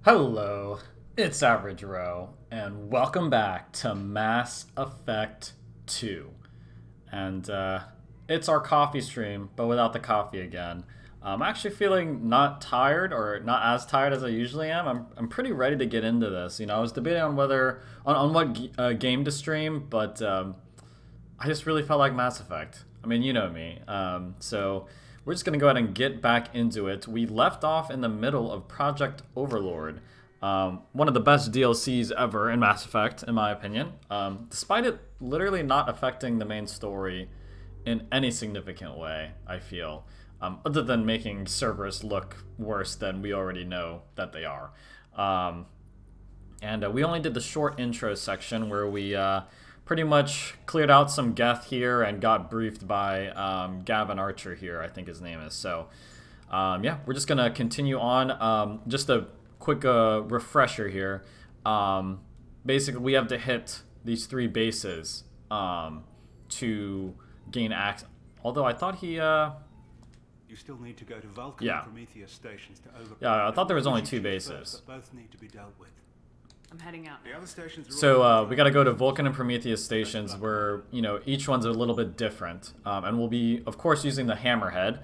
Hello, it's Average Row, and welcome back to Mass Effect 2. And it's our coffee stream, but without the coffee again. I'm actually feeling not tired, or not as tired as I usually am. I'm pretty ready to get into this. I was debating on what game to stream, but I just really felt like Mass Effect. I mean, you know me. So we're just going to go ahead and get back into it. We left off in the middle of Project Overlord. One of the best DLCs ever in Mass Effect, in my opinion. Despite it literally not affecting the main story in any significant way, I feel. Other than making Cerberus look worse than we already know that they are. And we only did the short intro section where we pretty much cleared out some Geth here and got briefed by Gavin Archer here, I think his name is. So, yeah, we're just going to continue on. Just a quick refresher here. Basically, we have to hit these 3 bases to gain access. Although I thought he... You still need to go to Vulcan and Prometheus stations to overcome. Yeah, I thought there was only 2 bases. Both need to be dealt with. I'm heading out now. The other stations are So we got to go to Vulcan and Prometheus stations where, each one's a little bit different. And we'll be, of course, using the Hammerhead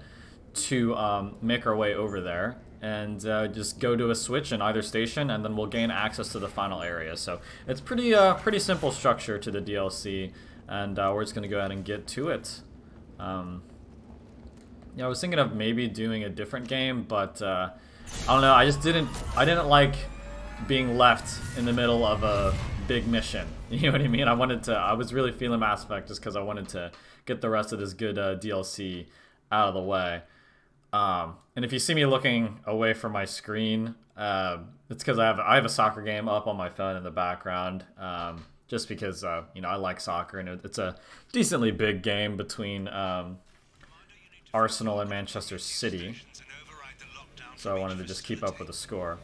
to make our way over there. And just go to a switch in either station, and then we'll gain access to the final area. So it's pretty simple structure to the DLC. And we're just going to go ahead and get to it. Yeah, I was thinking of maybe doing a different game, but I don't know. I didn't like being left in the middle of a big mission. You know what I mean? I was really feeling Mass Effect just because I wanted to get the rest of this good DLC out of the way. And if you see me looking away from my screen, it's because I have a soccer game up on my phone in the background. Just because I like soccer, and it's a decently big game between Arsenal and Manchester City. So I wanted to just keep up with the score.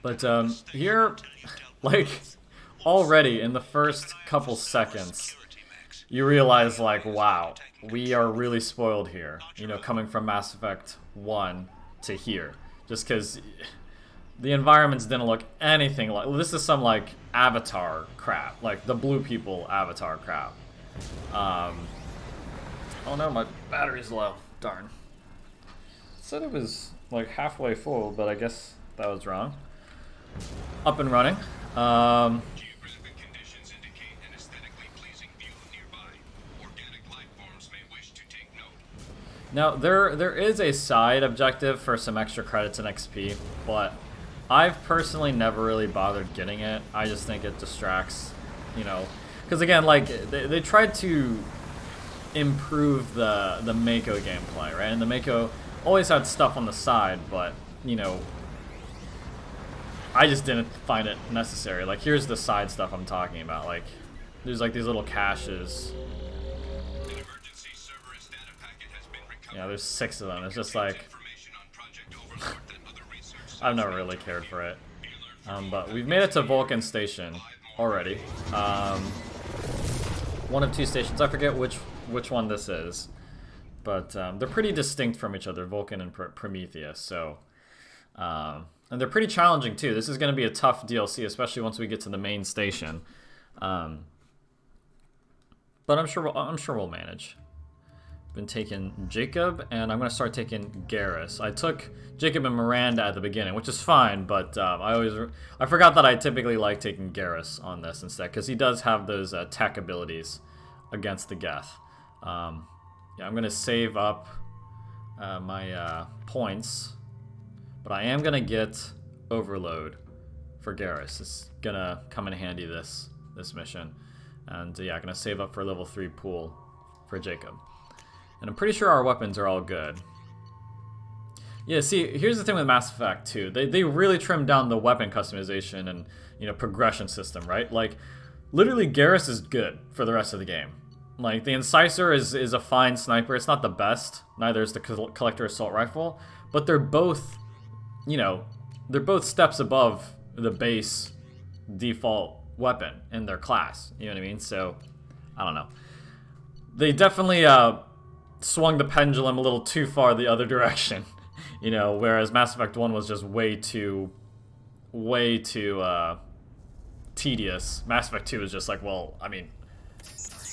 But here, like, already in the first couple seconds, you realize, like, wow, we are really spoiled here. Coming from Mass Effect 1 to here. Just because the environments didn't look anything like... This is some, like, Avatar crap. Like, the blue people Avatar crap. Oh no, my battery's low. Darn. It said it was, like, halfway full, but I guess that was wrong. Up and running. Geographic conditions indicate an aesthetically pleasing view nearby. Organic life forms may wish to take note. Now, there is a side objective for some extra credits and XP, but I've personally never really bothered getting it. I just think it distracts, because again, like, they tried to improve the Mako gameplay, right? And the Mako always had stuff on the side, but, I just didn't find it necessary. Like, here's the side stuff I'm talking about. Like, there's, like, these little caches. An emergency Cerberus data packet has been recovered. Yeah, there's 6 of them. It's just like... Information on Project Overlord that other research I've never really cared for it. But we've made it to Vulcan Station already. One of 2 stations. I forget which one this is. But they're pretty distinct from each other, Vulcan and Prometheus. So, and they're pretty challenging too. This is going to be a tough DLC, especially once we get to the main station. But I'm sure we'll manage. Been taking Jacob, and I'm going to start taking Garrus. I took Jacob and Miranda at the beginning, which is fine, but I forgot that I typically like taking Garrus on this instead, because he does have those tech abilities against the Geth. Yeah, I'm going to save up my points, but I am going to get Overload for Garrus. It's going to come in handy this mission. And yeah, I'm going to save up for level 3 pool for Jacob. And I'm pretty sure our weapons are all good. Yeah, see, here's the thing with Mass Effect 2. They really trimmed down the weapon customization and, progression system, right? Like, literally, Garrus is good for the rest of the game. Like, the Incisor is a fine sniper. It's not the best. Neither is the Collector Assault Rifle. But they're both, they're both steps above the base default weapon in their class. You know what I mean? So, I don't know. They definitely swung the pendulum a little too far the other direction. You know, whereas Mass Effect 1 was just way too tedious. Mass Effect 2 is just like, well, I mean,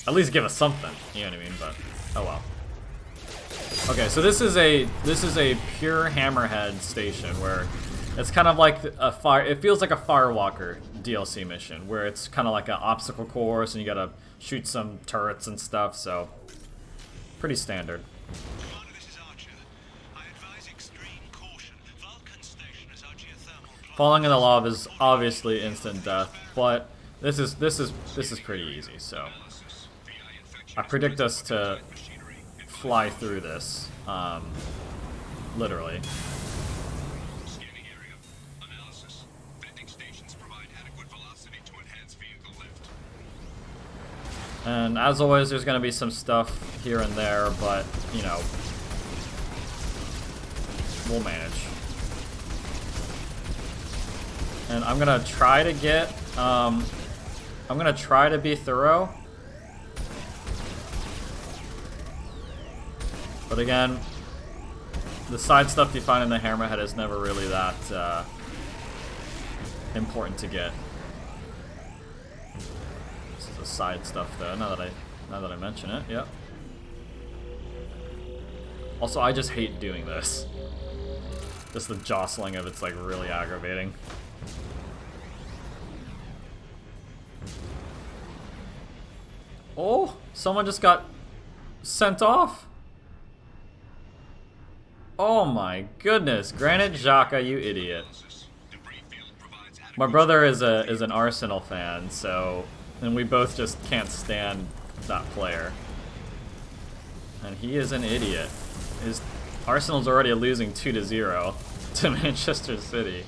at least give us something, you know what I mean? But oh well. Okay, so this is a pure Hammerhead station where it's kind of like a fire. It feels like a Firewalker DLC mission where it's kind of like an obstacle course and you gotta shoot some turrets and stuff. So pretty standard. Commander, this is Archer. I advise extreme caution. Vulcan Station is our geothermal. Falling in the lava is obviously instant death, but this is pretty easy. So I predict us to fly through this, literally. Scanning area. Analysis. Venting stations provide adequate velocity to enhance vehicle lift. And as always, there's gonna be some stuff here and there, but you know, we'll manage. And I'm gonna try to get, I'm gonna try to be thorough. But again, the side stuff you find in the Hammerhead is never really that important to get. This is the side stuff though, now that I mention it, yep. Also, I just hate doing this. Just the jostling of it's like really aggravating. Oh, someone just got sent off. Oh my goodness, Granite Xhaka, you idiot. My brother is an Arsenal fan, so and we both just can't stand that player. And he is an idiot. Arsenal's already losing 2-0 to Manchester City.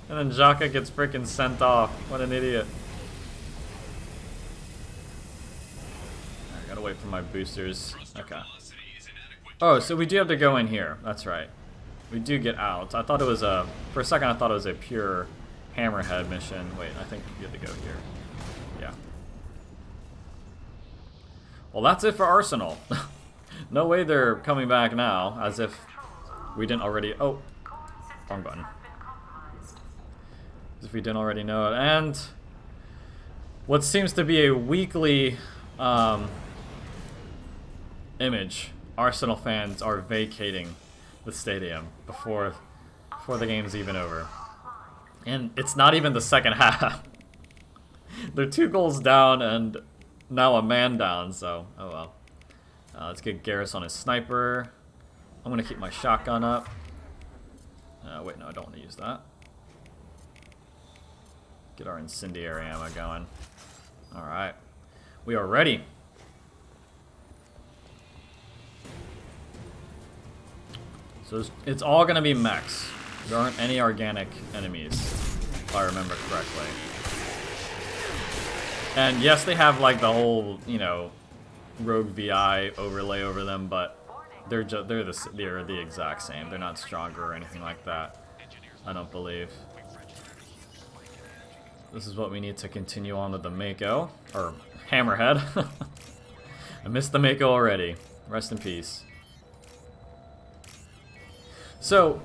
And then Xhaka gets freaking sent off. What an idiot. I gotta wait for my boosters. Okay. Oh, so we do have to go in here. That's right. We do get out. I thought it was a... For a second, I thought it was a pure Hammerhead mission. Wait, I think we have to go here. Yeah. Well, that's it for Arsenal. No way they're coming back now, as if we didn't already... Oh, wrong button. As if we didn't already know it. And what seems to be a weekly image. Arsenal fans are vacating the stadium before the game's even over. And it's not even the second half. They're 2 goals down and now a man down, so oh well. Let's get Garrus on his sniper. I'm gonna keep my shotgun up. Wait, no, I don't want to use that. Get our incendiary ammo going. Alright. We are ready. So it's all gonna be mechs. There aren't any organic enemies, if I remember correctly. And yes, they have like the whole, you know, Rogue VI overlay over them, but they're the exact same. They're not stronger or anything like that. I don't believe. This is what we need to continue on with the Mako or Hammerhead. I missed the Mako already. Rest in peace. So,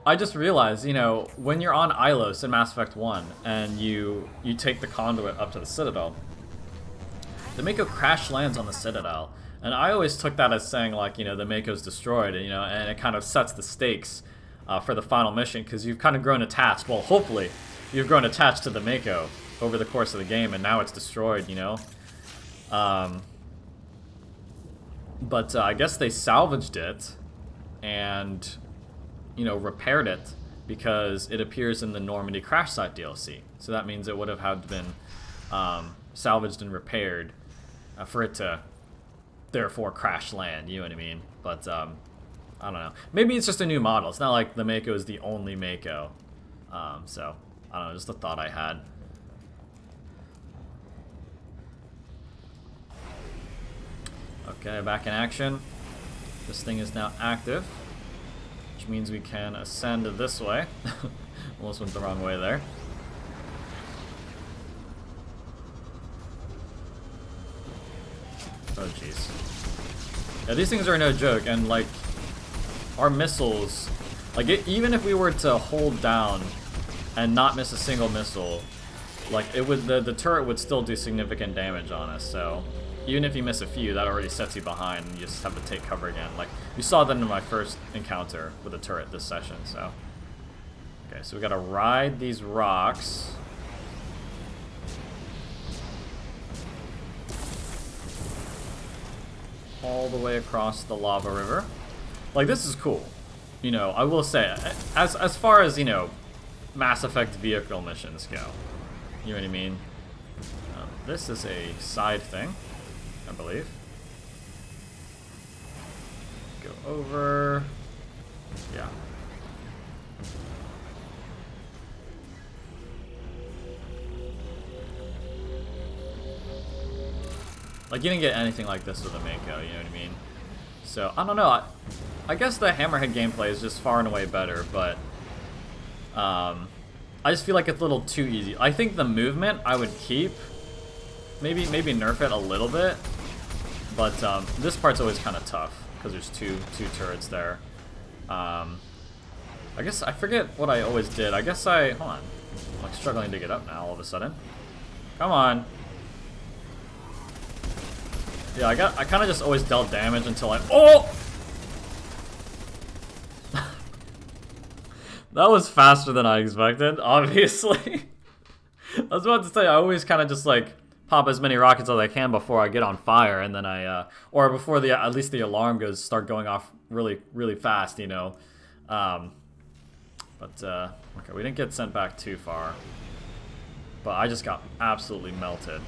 I just realized, you know, when you're on Ilos in Mass Effect 1 and you take the conduit up to the Citadel, the Mako crash lands on the Citadel. And I always took that as saying, like, you know, the Mako's destroyed, you know, and it kind of sets the stakes for the final mission because you've kind of grown attached. Well, hopefully, you've grown attached to the Mako over the course of the game and now it's destroyed, you know. But I guess they salvaged it and, you know, repaired it because it appears in the Normandy crash site DLC. So that means it would have had been salvaged and repaired for it to therefore crash land, you know what I mean? But I don't know. Maybe it's just a new model. It's not like the Mako is the only Mako. So I don't know, just a thought I had. Okay, back in action. This thing is now active, which means we can ascend this way. Almost went the wrong way there. Oh jeez. Yeah, these things are no joke, and like, our missiles, like even if we were to hold down and not miss a single missile, like it would, the turret would still do significant damage on us. So even if you miss a few, that already sets you behind, and you just have to take cover again. Like you saw that in my first encounter with a turret this session. So okay, so we gotta ride these rocks. All the way across the lava river. Like, this is cool. You know, I will say, as far as, you know, Mass Effect vehicle missions go. You know what I mean? This is a side thing, I believe. Go over. Yeah. Like, you didn't get anything like this with a Mako, you know what I mean? So, I don't know. I guess the Hammerhead gameplay is just far and away better, but I just feel like it's a little too easy. I think the movement I would keep. Maybe nerf it a little bit. But this part's always kind of tough, because there's two turrets there. I guess, I forget what I always did. I guess hold on. I'm like struggling to get up now all of a sudden. Come on. Yeah, I kind of just always dealt damage until oh! That was faster than I expected, obviously. I was about to say, I always kind of just like pop as many rockets as I can before I get on fire, and then or before at least the alarm start going off really, really fast, you know. Okay, we didn't get sent back too far, but I just got absolutely melted.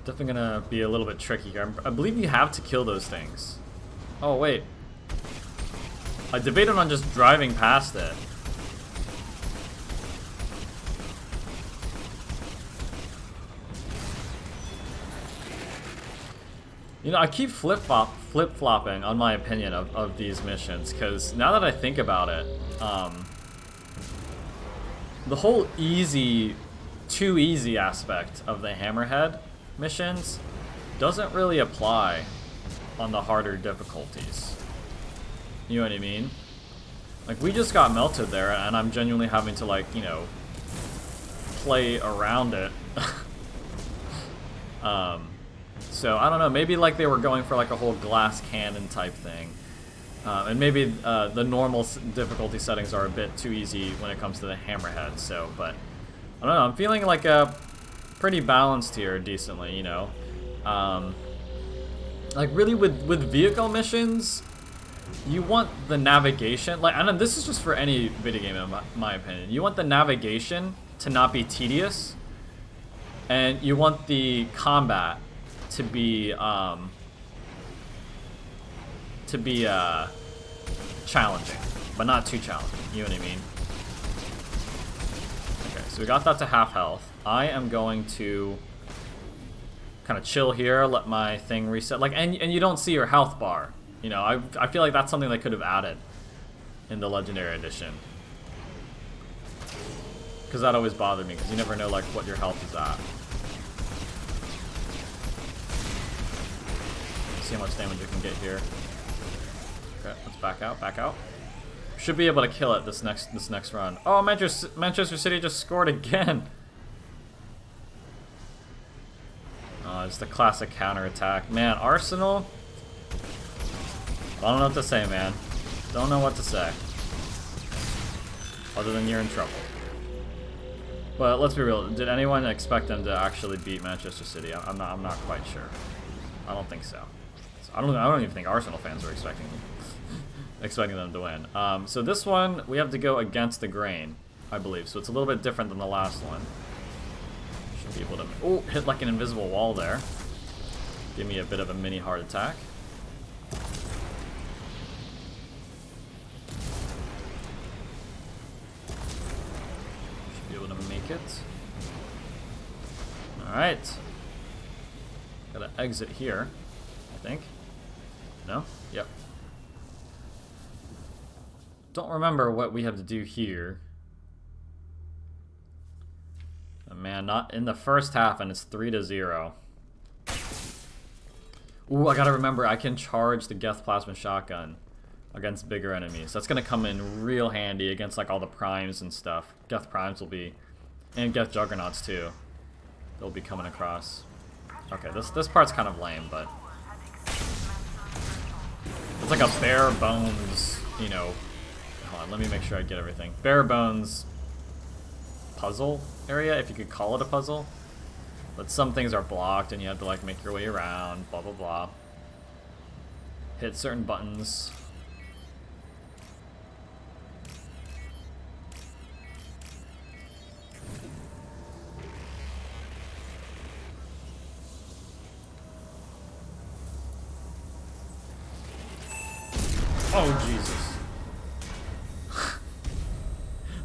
Definitely gonna be a little bit tricky here. I believe you have to kill those things. Oh wait, I debated on just driving past it. You know, I keep flip-flopping on my opinion of these missions, because now that I think about it, the whole too easy aspect of the Hammerhead missions doesn't really apply on the harder difficulties. You know what I mean? Like, we just got melted there, and I'm genuinely having to, like, you know, play around it. So, I don't know, maybe, like, they were going for, like, a whole glass cannon type thing. And maybe the normal difficulty settings are a bit too easy when it comes to the Hammerhead, so, but I don't know, I'm feeling like pretty balanced here, decently, you know. Like, really, with vehicle missions, you want the navigation, like, and this is just for any video game in my opinion, you want the navigation to not be tedious, and you want the combat to be challenging, but not too challenging, you know what I mean? Okay, so we got that to half health. I am going to kind of chill here, let my thing reset. Like, and you don't see your health bar. You know, I feel like that's something they could have added in the Legendary Edition. Because that always bothered me, because you never know, like, what your health is at. See how much damage we can get here. Okay, let's back out, back out. Should be able to kill it this next run. Oh, Manchester City just scored again. Oh, it's the classic counterattack. Man, Arsenal. I don't know what to say, man. Don't know what to say. Other than you're in trouble. But let's be real. Did anyone expect them to actually beat Manchester City? I'm not quite sure. I don't think so. I don't even think Arsenal fans were expecting them to win. So this one we have to go against the grain, I believe. So it's a little bit different than the last one. Should be able to hit like an invisible wall there. Give me a bit of a mini heart attack. Should be able to make it. All right. Gotta exit here, I think. No? Yep. Don't remember what we have to do here. Oh, man, not in the first half, and it's 3-0. Ooh, I gotta remember, I can charge the Geth Plasma Shotgun against bigger enemies. That's gonna come in real handy against like all the primes and stuff. Geth primes will be, and Geth Juggernauts too. They'll be coming across. Okay, this part's kind of lame, but it's like a bare bones, you know. Hold on, let me make sure I get everything. Bare bones puzzle area, if you could call it a puzzle. But some things are blocked and you have to like make your way around, blah blah blah. Hit certain buttons. Oh Jesus.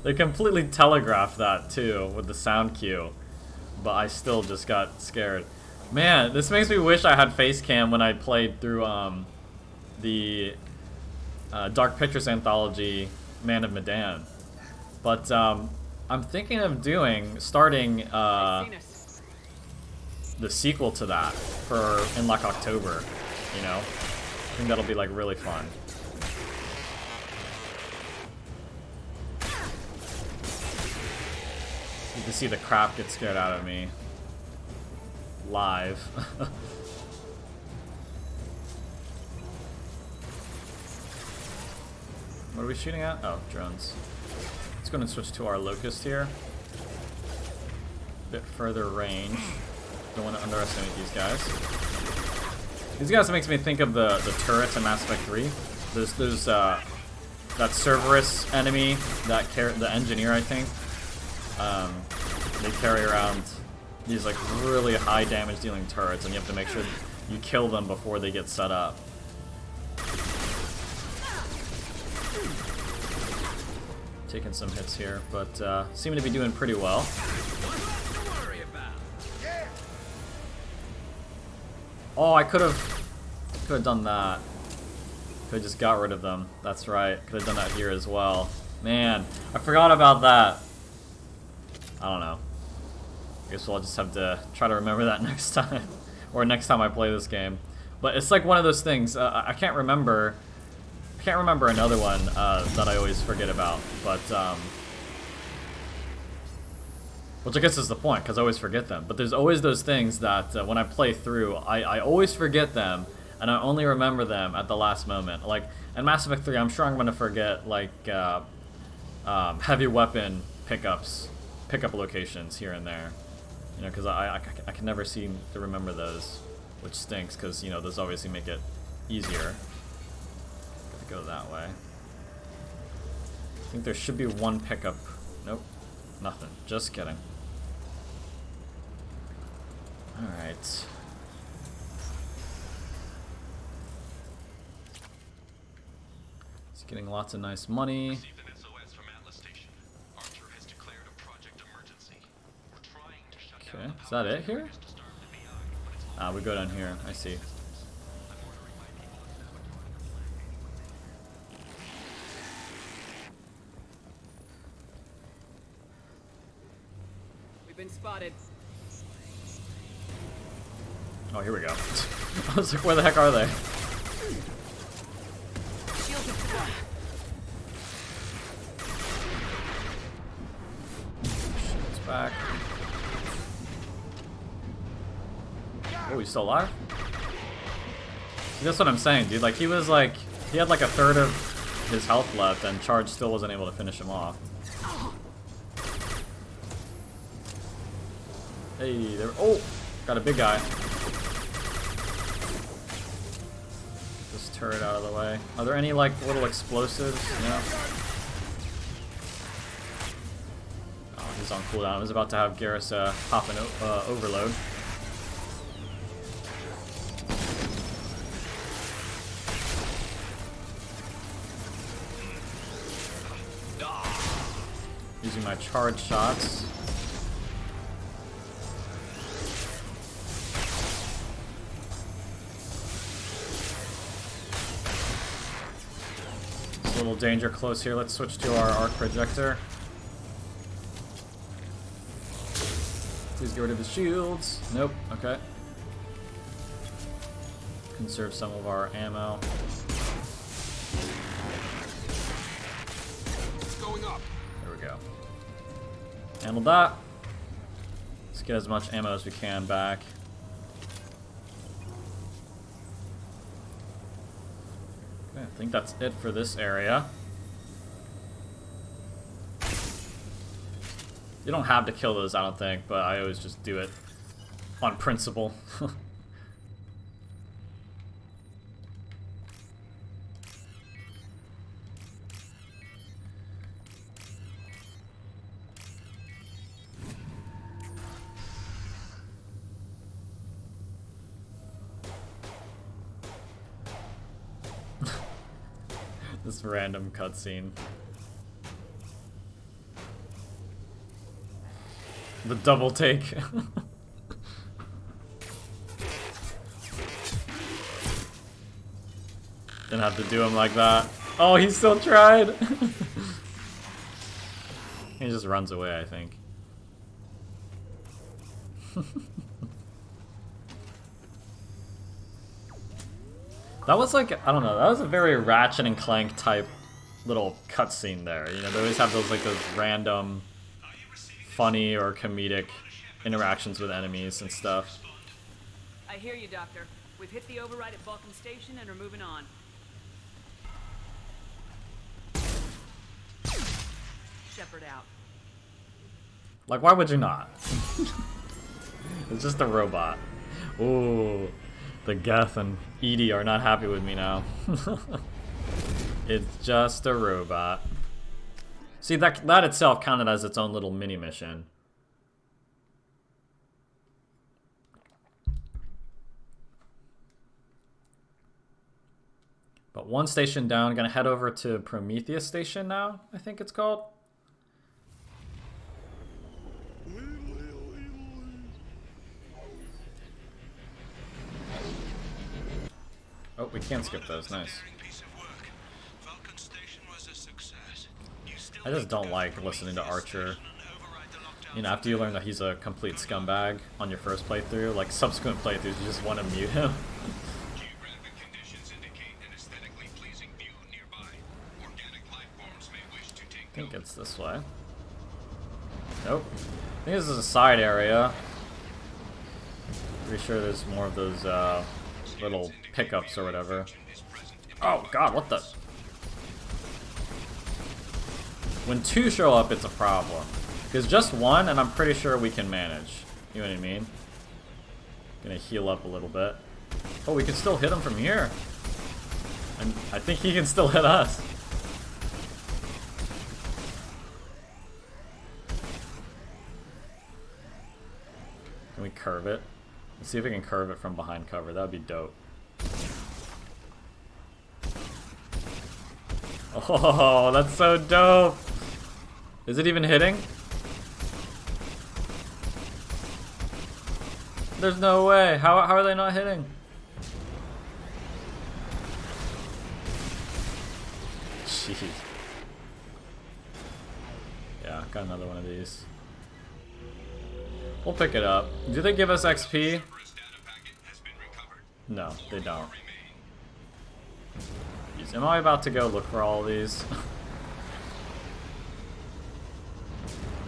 They completely telegraphed that too with the sound cue. But I still just got scared. Man, this makes me wish I had face cam when I played through the Dark Pictures anthology, Man of Medan. But I'm thinking of starting the sequel to that in like October. You know, I think that'll be like really fun. You can see the crap get scared out of me. Live. What are we shooting at? Oh, drones. Let's go and switch to our Locust here. Bit further range. Don't want to underestimate these guys. These guys makes me think of the turrets in Mass Effect 3. There's that Cerberus enemy, the engineer, I think. They carry around these like really high damage dealing turrets, and you have to make sure you kill them before they get set up. Taking some hits here, but seem to be doing pretty well. Oh, I could have done that. Could have just got rid of them. That's right. Could have done that here as well. Man, I forgot about that. I don't know. I guess we'll just have to try to remember that next time, or next time I play this game. But it's like one of those things. I can't remember another one that I always forget about. But which I guess is the point, because I always forget them. But there's always those things that when I play through, I always forget them, and I only remember them at the last moment. Like in Mass Effect 3, I'm sure I'm gonna forget like heavy weapon pickup locations here and there, you know, because I can never seem to remember those, which stinks, because, you know, those obviously make it easier to go that way. I think there should be one pickup. Nope, nothing. Just kidding. Alright. It's getting lots of nice money. Okay, is that it here? Ah, we go down here. I see. We've been spotted. Oh, here we go. I was like, where the heck are they? Shit's back. Oh, he's still alive? See, that's what I'm saying, dude. Like, he had like a third of his health left, and Charge still wasn't able to finish him off. Hey, there. Oh, got a big guy. Get this turret out of the way. Are there any like little explosives? No. Oh, he's on cooldown. I was about to have Garrus pop an overload. Using my charge shots. There's a little danger close here. Let's switch to our arc projector. Please get rid of his shields. Nope. Okay. Conserve some of our ammo. It's going up. There we go. Handle that. Let's get as much ammo as we can back. Okay, I think that's it for this area. You don't have to kill those, I don't think, but I always just do it on principle. This random cutscene. The double take. Didn't have to do him like that. Oh, he still tried! He just runs away, I think. That was like, I don't know, that was a very Ratchet and Clank type little cutscene there. You know, they always have those like those random funny or comedic interactions with enemies and stuff. I hear you, Doctor. We've hit the override at Vulcan Station and are moving on. Shepard out. Like, why would you not? It's just a robot. Ooh, the Geth and Edie are not happy with me now. It's just a robot. See, that itself counted as its own little mini mission. But one station down, gonna head over to Prometheus Station now, I think it's called. Oh, we can't skip those, nice. I just don't like listening to Archer. You know, after you learn that he's a complete scumbag on your first playthrough, like subsequent playthroughs, you just want to mute him. I think it's this way. Nope. I think this is a side area. Pretty sure there's more of those little pickups or whatever. Oh god, what the? When two show up, it's a problem. Because just one, and I'm pretty sure we can manage. You know what I mean? Gonna heal up a little bit. Oh, we can still hit him from here. And I think he can still hit us. Can we curve it? Let's see if we can curve it from behind cover. That would be dope. Oh, that's so dope! Is it even hitting? There's no way. How are they not hitting? Jeez. Yeah, got another one of these. We'll pick it up. Do they give us XP? No, they don't. Jeez, am I about to go look for all of these?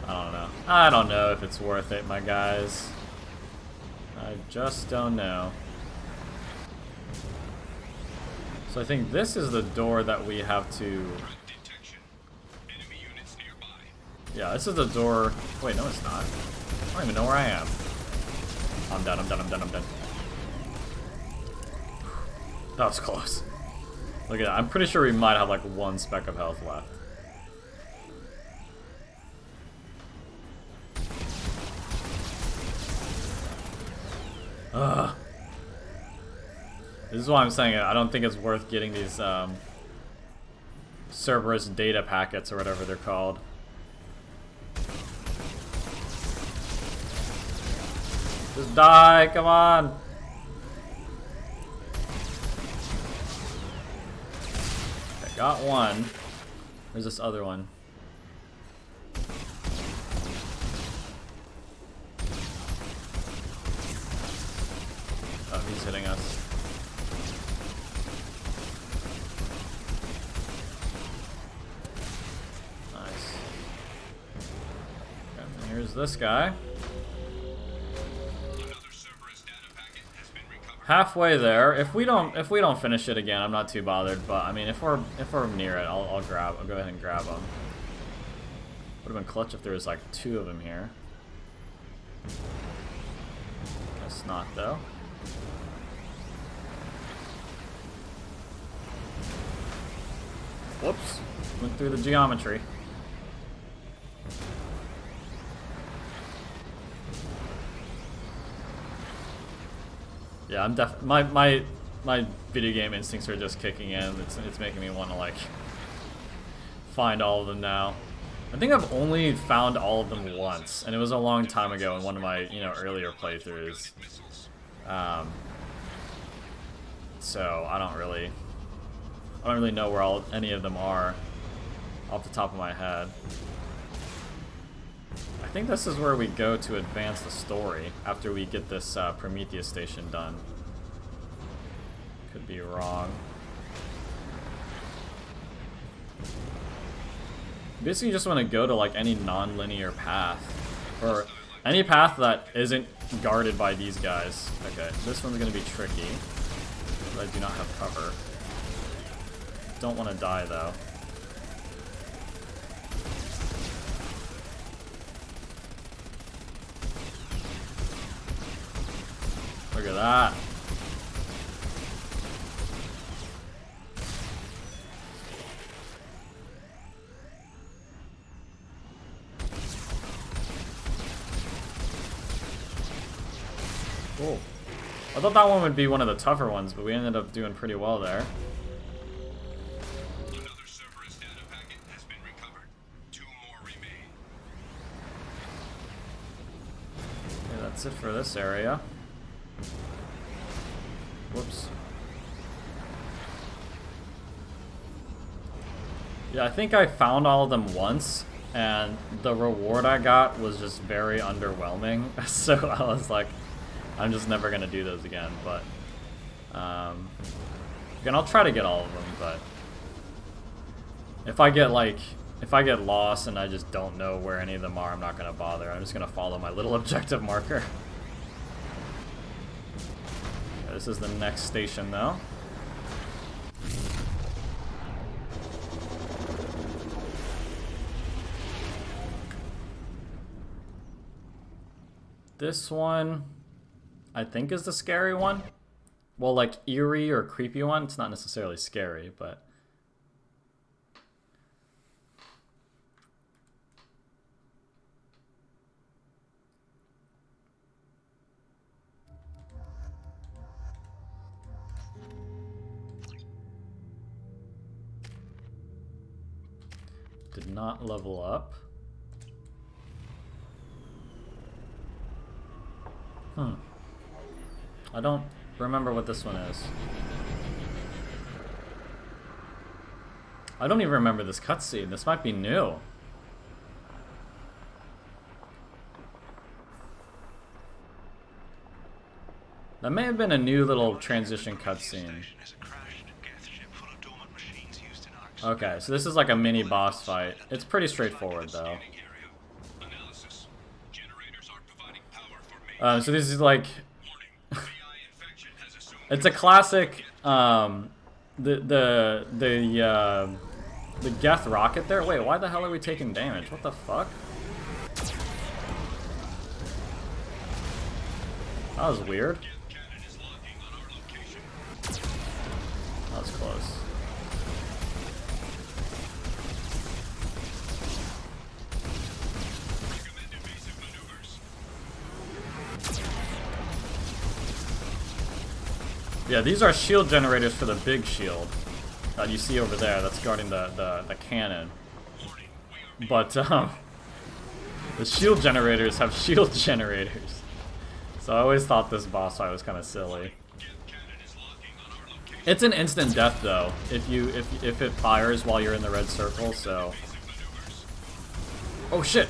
I don't know. I don't know if it's worth it, my guys. I just don't know. So I think this is the door that we have to... Yeah, this is the door... Wait, no it's not. I don't even know where I am. I'm done, I'm done, I'm done, I'm done. That was close. Look at that. I'm pretty sure we might have like one speck of health left. Ugh. This is why I'm saying I don't think it's worth getting these Cerberus data packets or whatever they're called. Just die, come on! Okay, got one. Where's this other one? Oh, he's hitting us. this guy. Another Cerberus data packet has been recovered. Halfway there. If we don't finish it again, I'm not too bothered. But I mean, if we're near it, I'll go ahead and grab them. Would have been clutch if there was like 2 of them here. Guess not though. Whoops. Went through the geometry. Yeah, I'm my video game instincts are just kicking in. It's making me want to like find all of them now. I think I've only found all of them once, and it was a long time ago in one of my earlier playthroughs. So I don't really know where any of them are off the top of my head. I think this is where we go to advance the story after we get this Prometheus station done. Could be wrong. Basically, you just want to go to like any non-linear path, or any path that isn't guarded by these guys. Okay, this one's gonna be tricky, but I do not have cover. Don't want to die though. Look at that. Cool. I thought that one would be one of the tougher ones, but we ended up doing pretty well there. Another Cerberus data packet has been recovered. 2 more remain. Okay, that's it for this area. Whoops. Yeah, I think I found all of them once, and the reward I got was just very underwhelming. So I was like, I'm just never gonna do those again. But again, I'll try to get all of them. But if I get lost and I just don't know where any of them are, I'm not gonna bother. I'm just gonna follow my little objective marker. This is the next station, though. This one, I think, is the scary one. Well, like eerie or creepy one. It's not necessarily scary, but did not level up. I don't remember what this one is. I don't even remember this cutscene. This might be new. That may have been a new little transition cutscene. Okay, so this is like a mini boss fight. It's pretty straightforward though. So this is like it's a classic the Geth rocket there. Wait, why the hell are we taking damage? What the fuck? That was weird. That was close. Yeah, these are shield generators for the big shield that you see over there that's guarding the cannon. But the shield generators have shield generators. So I always thought this boss fight was kind of silly. It's an instant death though if it fires while you're in the red circle, so. Oh shit.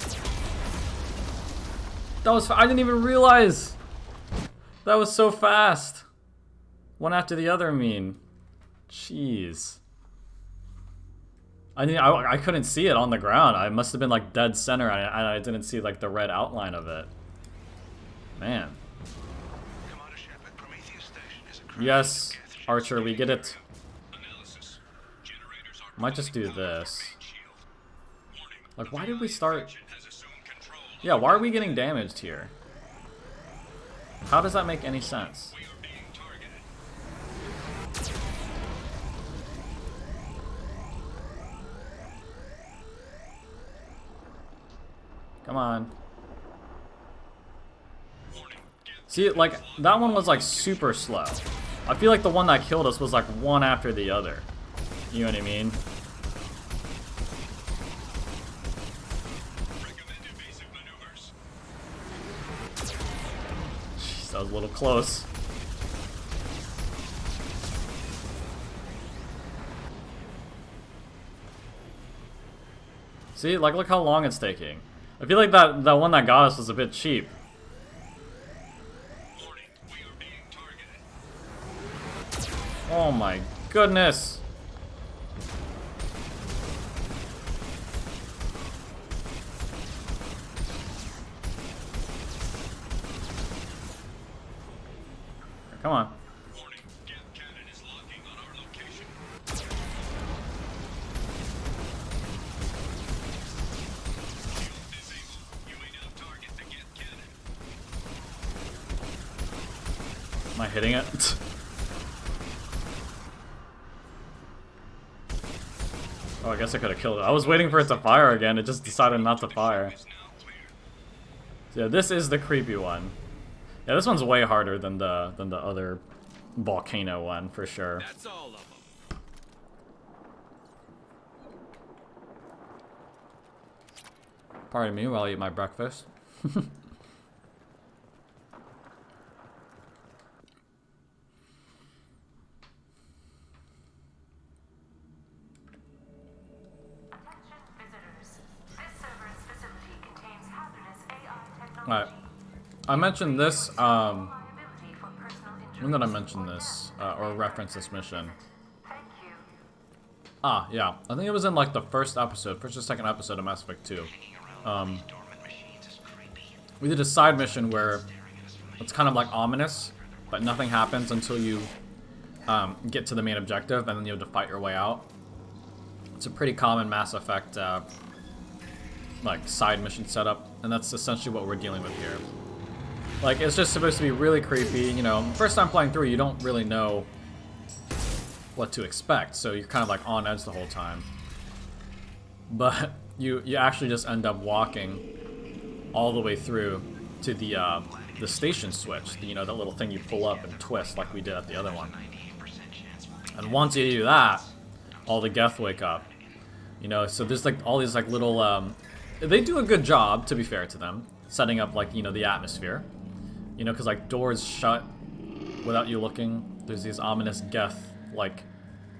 That was I didn't even realize. That was so fast. One after the other, I mean. Jeez. I mean, I couldn't see it on the ground. I must have been like dead center, and I didn't see like the red outline of it. Man. Yes, Archer, we get it. Might just do this. Like, why did we start? Yeah, why are we getting damaged here? How does that make any sense? Come on. See, like, that one was like super slow. I feel like the one that killed us was like one after the other. You know what I mean? Jeez, that was a little close. See, like, look how long it's taking. I feel like that one that got us was a bit cheap. Oh my goodness. Come on. Am I hitting it? Oh, I guess I could have killed it. I was waiting for it to fire again. It just decided not to fire. So yeah, this is the creepy one. Yeah, this one's way harder than the other volcano one for sure. That's all of them. Pardon me while I eat my breakfast. Alright. I mentioned this, when did I mention this? Or reference this mission? Ah, yeah. I think it was in like the first or second episode of Mass Effect 2. We did a side mission where it's kind of like ominous, but nothing happens until you get to the main objective, and then you have to fight your way out. It's a pretty common Mass Effect like side mission setup, and that's essentially what we're dealing with here. Like, it's just supposed to be really creepy, you know. First time playing through, you don't really know what to expect, so you're kind of like on edge the whole time. But you actually just end up walking all the way through to the station switch, you know, that little thing you pull up and twist like we did at the other one. And once you do that, all the Geth wake up. You know, so there's like all these like little they do a good job, to be fair to them, setting up like, you know, the atmosphere. You know, because like doors shut without you looking. There's these ominous Geth, like,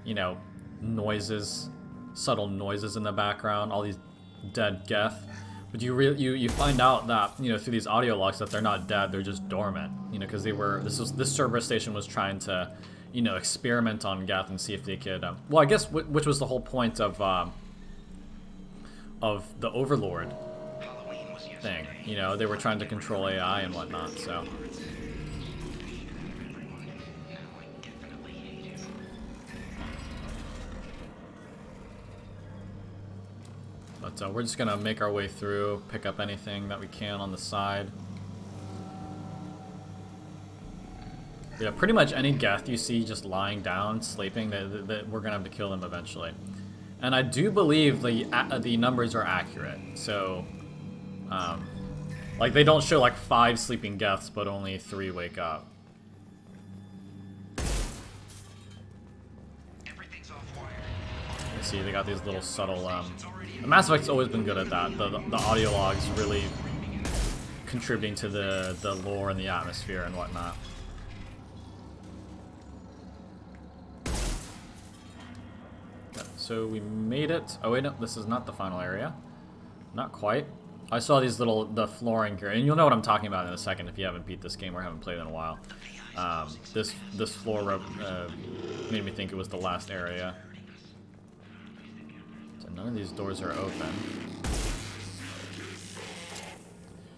you know, noises, subtle noises in the background, all these dead Geth. But you find out that, you know, through these audio logs that they're not dead, they're just dormant. You know, because this server station was trying to, you know, experiment on Geth and see if they could, well, I guess which was the whole point of the Overlord thing. You know, they were trying to control AI and whatnot, so. But we're just gonna make our way through, pick up anything that we can on the side. Yeah, pretty much any Geth you see just lying down, sleeping, that we're gonna have to kill them eventually. And I do believe the numbers are accurate, so like they don't show like 5 sleeping Geths, but only 3 wake up. You see, they got these little subtle. The Mass Effect's always been good at that. The audio logs really contributing to the lore and the atmosphere and whatnot. So we made it. Oh wait, no, this is not the final area. Not quite. I saw these the flooring here, and you'll know what I'm talking about in a second if you haven't beat this game or haven't played in a while. This floor made me think it was the last area. So None of these doors are open.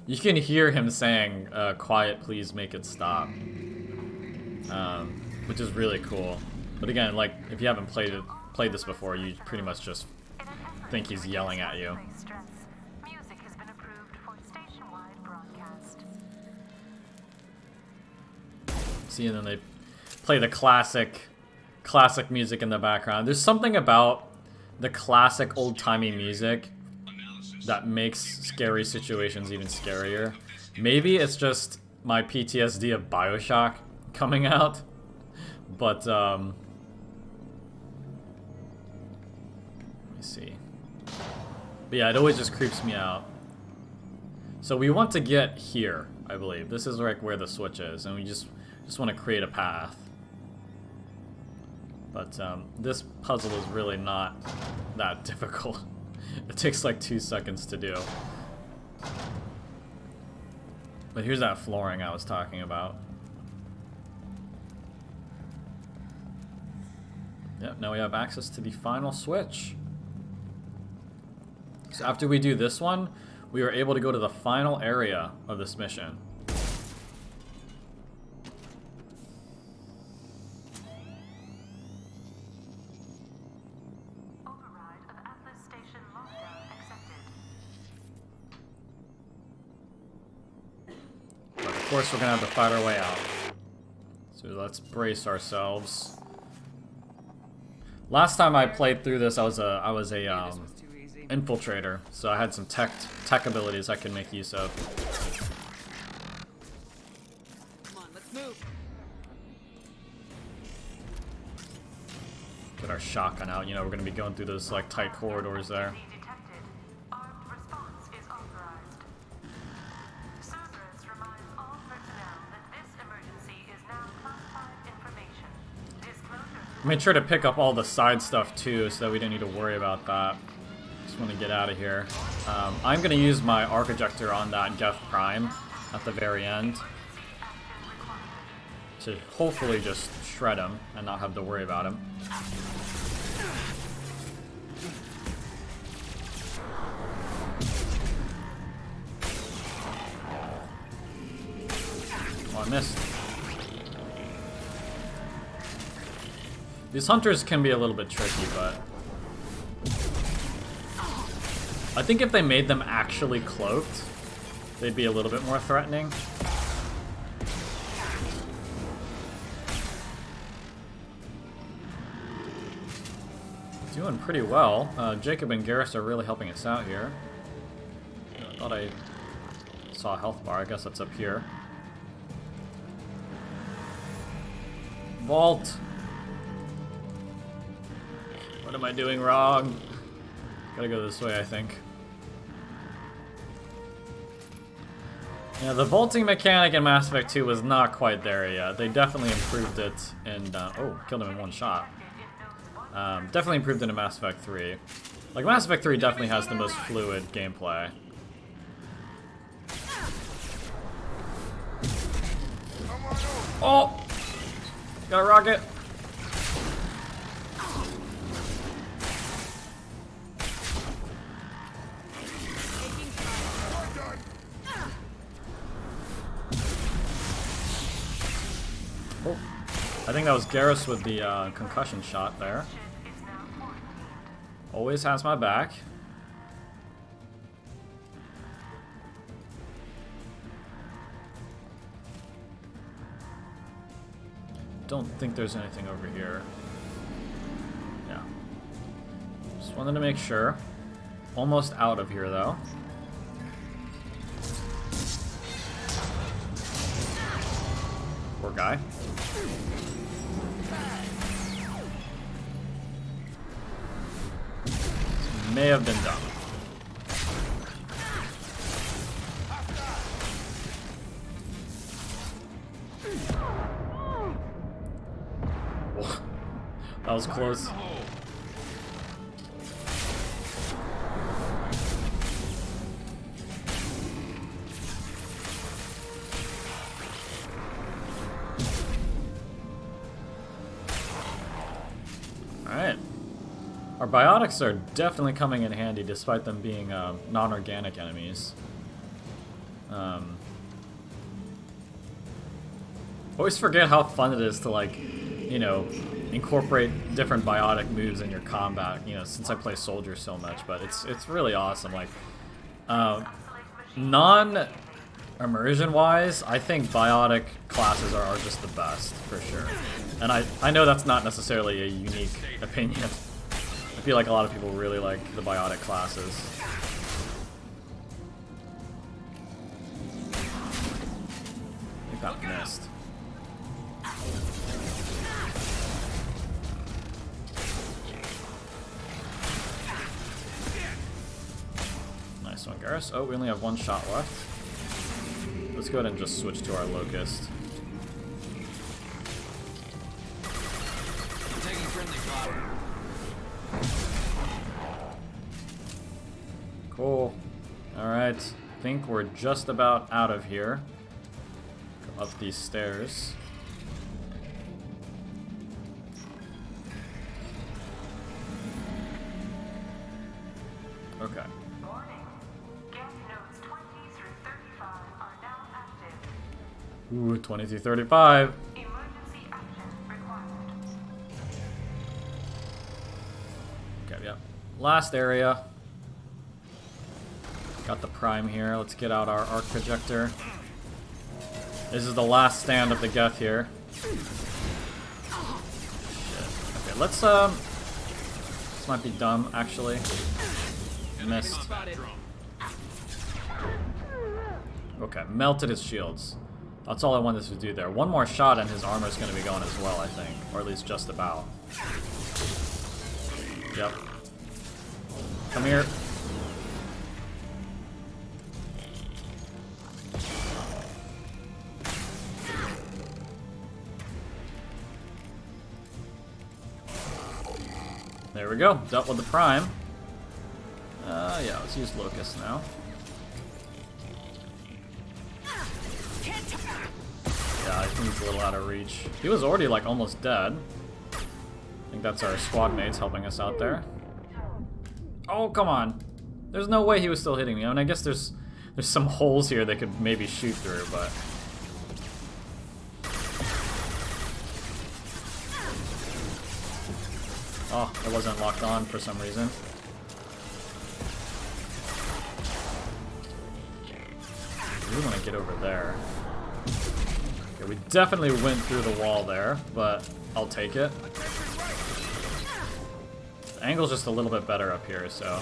You can hear him saying, quiet, please make it stop. Which is really cool. But again, like, if you haven't played this before, you pretty much just think he's yelling at you. Music has been approved for station-wide broadcast. See, and then they play the classic music in the background. There's something about the classic old-timey music that makes scary situations even scarier. Maybe it's just my PTSD of BioShock coming out, but let me see. But yeah, it always just creeps me out. So we want to get here, I believe. This is like where the switch is, and we just want to create a path. But this puzzle is really not that difficult. It takes like 2 seconds to do. But here's that flooring I was talking about. Yep, now we have access to the final switch. So after we do this one, we are able to go to the final area of this mission. Of course, we're gonna have to fight our way out. So let's brace ourselves. Last time I played through this, I was a infiltrator, so I had some tech abilities I could make use of. Come on, let's move. Get our shotgun out. You know, we're gonna be going through those like tight corridors there. I made sure to pick up all the side stuff too, so that we didn't need to worry about that. Just want to get out of here. I'm going to use my arc ejector on that Geth Prime at the very end to hopefully just shred him and not have to worry about him. Oh, I missed. These hunters can be a little bit tricky, but I think if they made them actually cloaked, they'd be a little bit more threatening. Doing pretty well. Jacob and Garrus are really helping us out here. I thought I saw a health bar. I guess that's up here. Vault! What am I doing wrong? Gotta go this way, I think. Yeah, the vaulting mechanic in Mass Effect 2 was not quite there yet. They definitely improved it in... oh, killed him in one shot. Definitely improved it in Mass Effect 3. Like, Mass Effect 3 definitely has the most fluid gameplay. Oh! Got a rocket! Oh, I think that was Garrus with the concussion shot there. Always has my back. Don't think there's anything over here. Yeah. Just wanted to make sure. Almost out of here though. Poor guy. May have been done. That was close. Alright. Our Our biotics are definitely coming in handy despite them being non-organic enemies. Always forget how fun it is to, like, you know, incorporate different biotic moves in your combat, you know, since I play soldier so much, but it's really awesome. Like, non-immersion wise, I think biotic classes are just the best, for sure. And I know that's not necessarily a unique opinion. I feel like a lot of people really like the biotic classes. I think that missed. Nice one, Garrus. Oh, we only have one shot left. Let's go ahead and just switch to our Locust. Cool. Alright. I think we're just about out of here. Go up these stairs. Okay. Warning. Gap nodes 20 through 35 are now active. Ooh, 20 through 35. Emergency action required. Okay, yeah. Last area. Got the prime here. Let's get out our arc projector. This is the last stand of the Geth here. Shit. Okay, let's this might be dumb actually. Missed. Okay, melted his shields. That's all I wanted to do there. One more shot and his armor's gonna be going as well, I think. Or at least just about. Yep. Come here. There we go. Dealt with the prime. Yeah, let's use Locust now. Yeah, I think he's a little out of reach. He was already, like, almost dead. I think that's our squad mates helping us out there. Oh, come on. There's no way he was still hitting me. I mean, I guess there's some holes here they could maybe shoot through, but... Oh, it wasn't locked on for some reason. I really want to get over there. Okay, we definitely went through the wall there, but I'll take it. The angle's just a little bit better up here, so...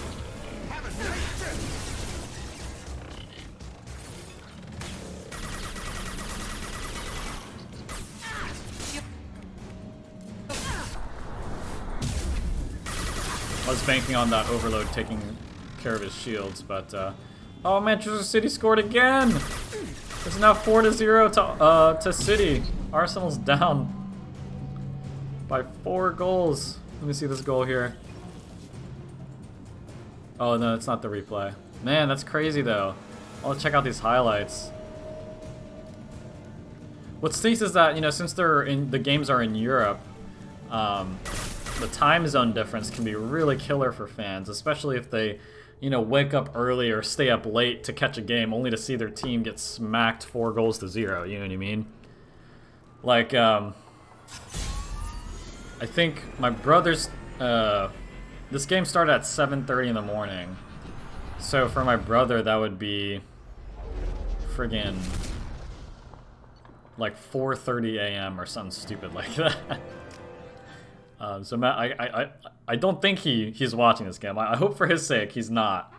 I was banking on that Overload taking care of his shields, but oh, Manchester City scored again! It's now 4-0 to City. Arsenal's down by 4 goals. Let me see this goal here. Oh no, it's not the replay. Man, that's crazy though. I'll check out these highlights. What stinks is that, you know, since the games are in Europe, the time zone difference can be really killer for fans, especially if they, you know, wake up early or stay up late to catch a game only to see their team get smacked 4-0, you know what I mean? Like, I think my brother's, this game started at 7:30 in the morning. So for my brother, that would be friggin' like 4:30 a.m. or something stupid like that. So Matt, I don't think he's watching this game. I hope for his sake he's not.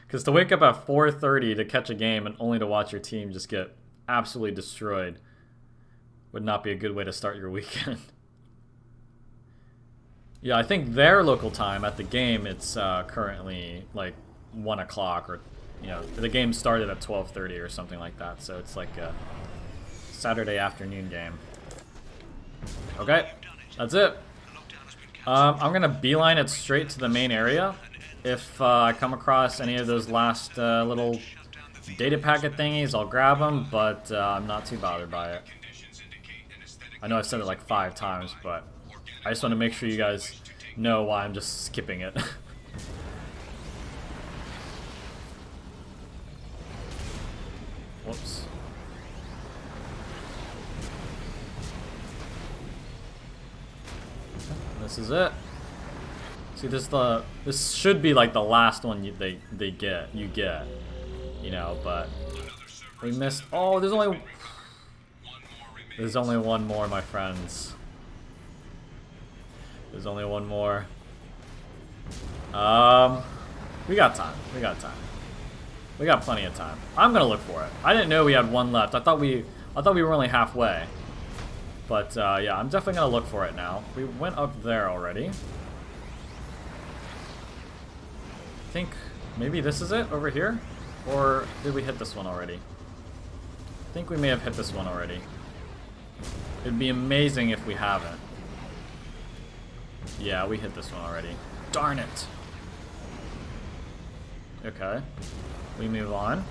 Because to wake up at 4:30 to catch a game and only to watch your team just get absolutely destroyed would not be a good way to start your weekend. Yeah, I think their local time at the game, it's currently like 1 o'clock, or, you know, the game started at 12:30 or something like that. So it's like a Saturday afternoon game. Okay, that's it. I'm gonna beeline it straight to the main area. If I come across any of those last little data packet thingies, I'll grab them, but I'm not too bothered by it. I know I've said it like 5 times, but I just want to make sure you guys know why I'm just skipping it. Whoops. This is it. See, this should be like the last one you get, you know, but we missed. Oh, there's only one more, my friends. There's only one more. We got time. We got time. We got plenty of time. I'm gonna look for it. I didn't know we had one left. I thought we were only halfway. But yeah, I'm definitely gonna look for it now. We went up there already. I think maybe this is it over here, or did we hit this one already? I think we may have hit this one already. It'd be amazing if we haven't. Yeah, we hit this one already. Darn it. Okay. We move on.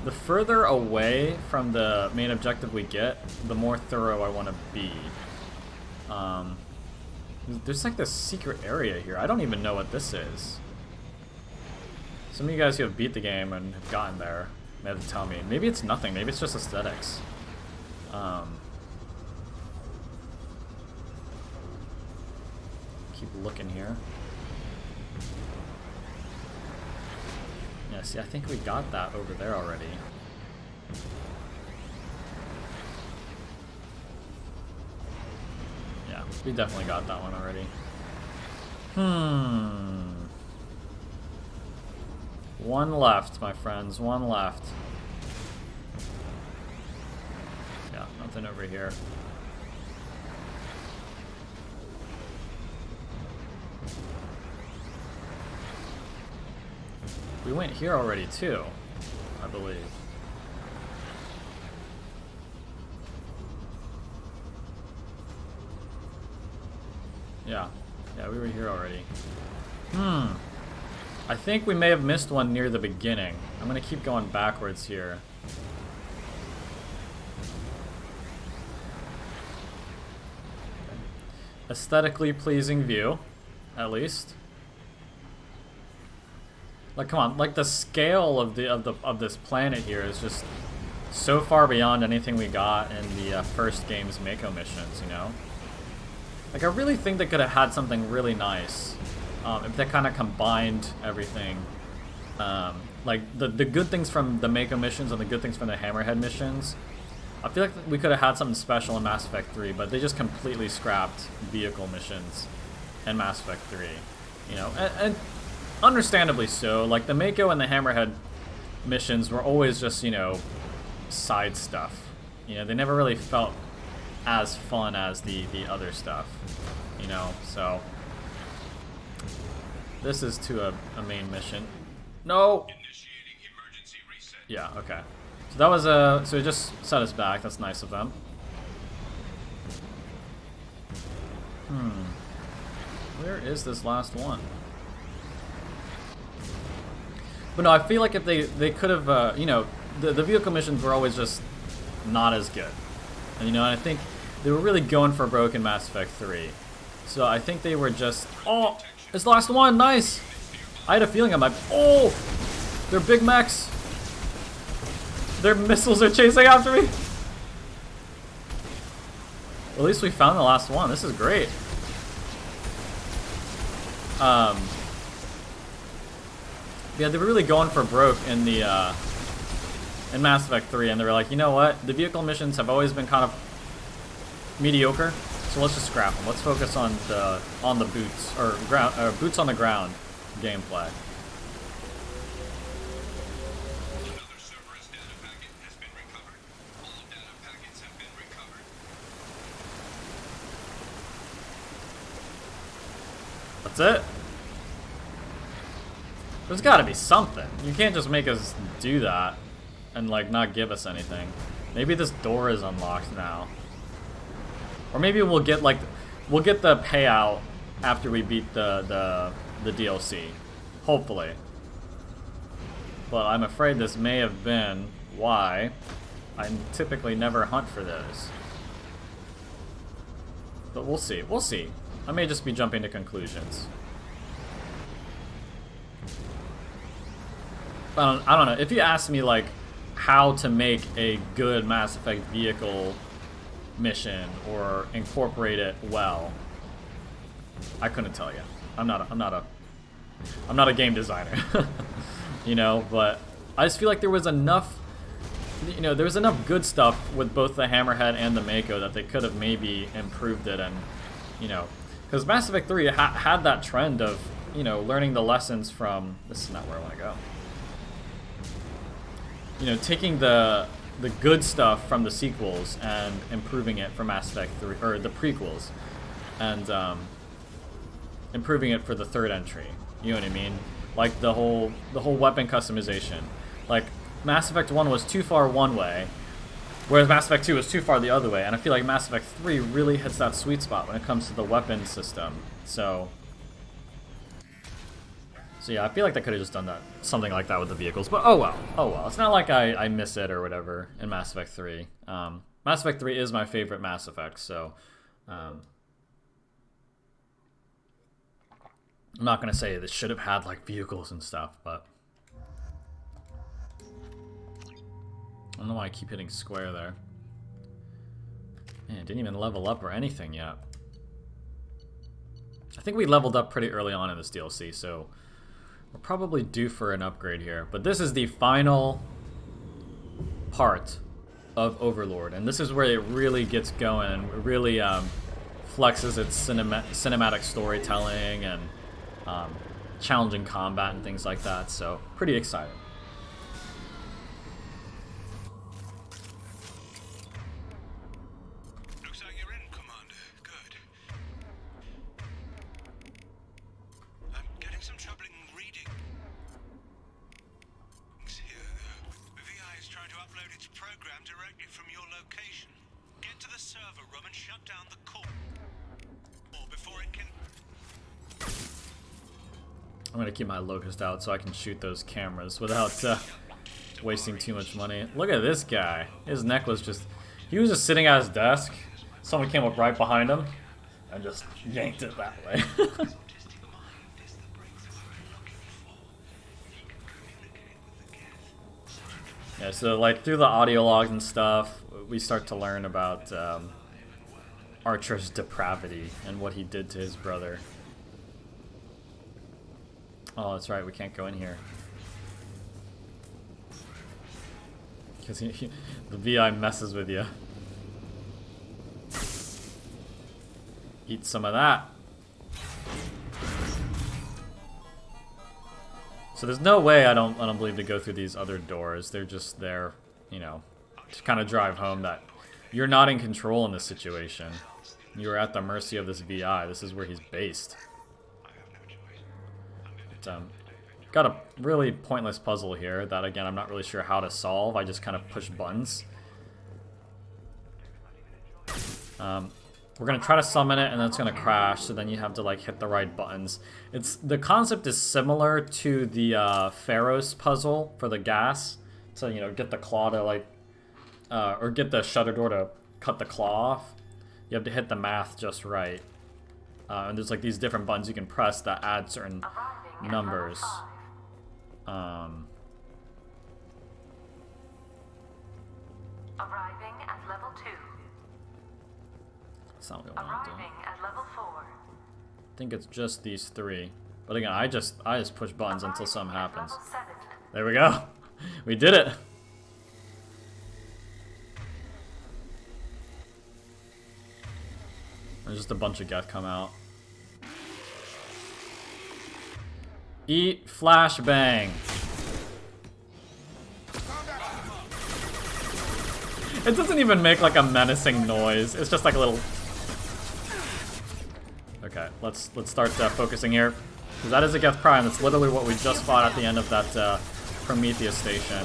The further away from the main objective we get, the more thorough I want to be. There's like this secret area here. I don't even know what this is. Some of you guys who have beat the game and have gotten there may have to tell me. Maybe it's nothing. Maybe it's just aesthetics. Keep looking here. Yeah, see, I think we got that over there already. Yeah, we definitely got that one already. One left, my friends. One left. Yeah, nothing over here. We went here already too, I believe. Yeah, we were here already. I think we may have missed one near the beginning. I'm gonna keep going backwards here. Aesthetically pleasing view, at least. Like, come on, like the scale of this planet here is just so far beyond anything we got in the first game's Mako missions, you know? Like, I really think they could have had something really nice if they kind of combined everything. Like, the good things from the Mako missions and the good things from the Hammerhead missions. I feel like we could have had something special in Mass Effect 3, but they just completely scrapped vehicle missions in Mass Effect 3. You know, and understandably so. Like, the Mako and the Hammerhead missions were always just, you know, side stuff. You know, they never really felt as fun as the other stuff. You know, so this is to a main mission. No! Initiating emergency reset. Yeah, okay. So that was so it just set us back. That's nice of them. Where is this last one? But no, I feel like if they could have, you know, the vehicle missions were always just not as good. And, you know, and I think they were really going for broke in Mass Effect 3. So I think they were just, oh, it's the last one, nice! I had a feeling I might, oh! They're big mechs! Their missiles are chasing after me! Well, at least we found the last one, this is great. Yeah, they were really going for broke in the in Mass Effect 3, and they were like, you know what? The vehicle missions have always been kind of mediocre, so let's just scrap them. Let's focus on the boots or ground boots on the ground gameplay. Another Cerberus data packet has been recovered. All data packets have been recovered. That's it. There's gotta be something. You can't just make us do that and, like, not give us anything. Maybe this door is unlocked now. Or maybe we'll get, like, we'll get the payout after we beat the DLC. Hopefully. But I'm afraid this may have been why I typically never hunt for those. But we'll see. We'll see. I may just be jumping to conclusions. I don't know. If you ask me, like, how to make a good Mass Effect vehicle mission or incorporate it well, I couldn't tell you. I'm not a game designer, you know. But I just feel like there was enough, you know, there was enough good stuff with both the Hammerhead and the Mako that they could have maybe improved it, and you know, because Mass Effect 3 had that trend of, you know, learning the lessons from. This is not where I want to go. You know, taking the good stuff from the sequels and improving it for Mass Effect 3, or the prequels, and improving it for the third entry. You know what I mean? Like the whole weapon customization. Like Mass Effect 1 was too far one way, whereas Mass Effect 2 was too far the other way. And I feel like Mass Effect 3 really hits that sweet spot when it comes to the weapon system. So yeah, I feel like they could have just done that, something like that with the vehicles. But oh well. It's not like I miss it or whatever in Mass Effect 3. Mass Effect 3 is my favorite Mass Effect, so I'm not gonna say this should have had like vehicles and stuff, but I don't know why I keep hitting square there. Man, didn't even level up or anything yet. I think we leveled up pretty early on in this DLC, so we're probably due for an upgrade here. But this is the final part of Overlord, and this is where it really gets going and really flexes its cinematic storytelling and challenging combat and things like that. So pretty excited. Looks like you're in, Commander. Good. I'm getting some troubling reading. Here, the VI is trying to upload its program directly from your location. Get to the server room and shut down the core before it can. I'm gonna keep my locust out so I can shoot those cameras without wasting too much money. Look at this guy. His neck was just... He was just sitting at his desk. Someone came up right behind him and just yanked it that way. Yeah, so like through the audio logs and stuff, we start to learn about Archer's depravity and what he did to his brother. Oh, that's right, we can't go in here. Because the VI messes with you. Eat some of that. So there's no way I don't believe to go through these other doors. They're just there, you know, to kind of drive home that you're not in control in this situation. You're at the mercy of this VI. This is where he's based. But, got a really pointless puzzle here that, again, I'm not really sure how to solve. I just kind of push buttons. We're gonna try to summon it, and then it's gonna crash. So then you have to like hit the right buttons. The concept is similar to the Pharos puzzle for the gas. So you know, get the claw to like, or get the shutter door to cut the claw off. You have to hit the math just right. And there's like these different buttons you can press that add certain numbers. Arriving at level 2. That's not what we want to do. Arriving at level 4. I think it's just these three. But again, I just push buttons until something happens. Level 7. There we go. We did it. There's just a bunch of Geth come out. Eat flashbang. It doesn't even make like a menacing noise. It's just like a little. Okay, let's start focusing here, because that is a Geth Prime. That's literally what we just fought at the end of that Prometheus station.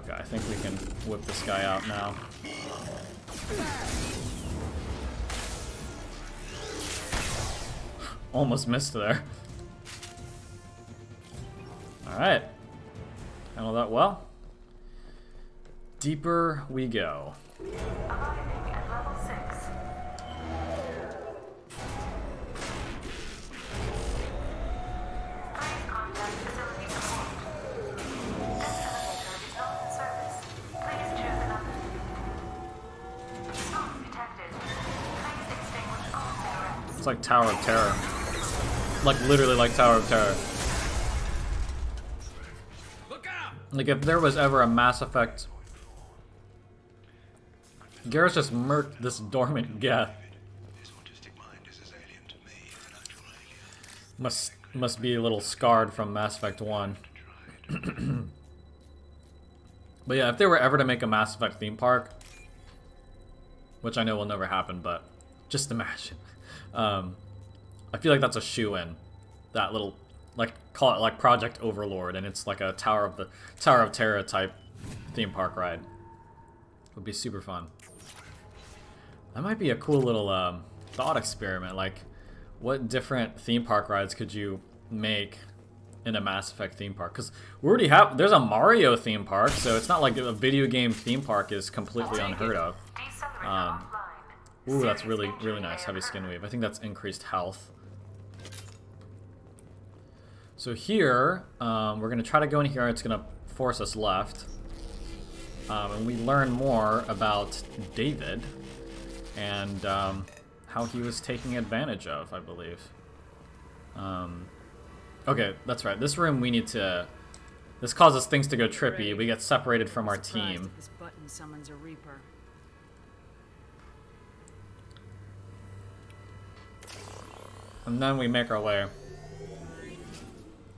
Okay, I think we can whip this guy out now. Almost missed there. Alright. Handle that well. Deeper we go. Arriving at level 6. Please contact facility support. This elevator is not in service. Please choose another. Smoke detected. Please extinguish all cigarettes. It's like Tower of Terror. Like literally like Tower of Terror. Like if there was ever a Mass Effect, Garrus just murked this dormant Geth. Must be a little scarred from Mass Effect 1. But yeah, if they were ever to make a Mass Effect theme park, which I know will never happen, but just imagine. I feel like that's a shoe-in. That little, like, call it like Project Overlord, and it's like a Tower of Terror type theme park ride. Would be super fun. That might be a cool little thought experiment. Like, what different theme park rides could you make in a Mass Effect theme park? Because we already have, there's a Mario theme park, so it's not like a video game theme park is completely unheard of. Ooh, that's really, really nice. Heavy skin weave. I think that's increased health. So here, we're going to try to go in here. It's going to force us left. And we learn more about David and how he was taking advantage of, I believe. Okay, that's right. This room we need to... This causes things to go trippy. We get separated from our team. This button summons a Reaper. And then we make our way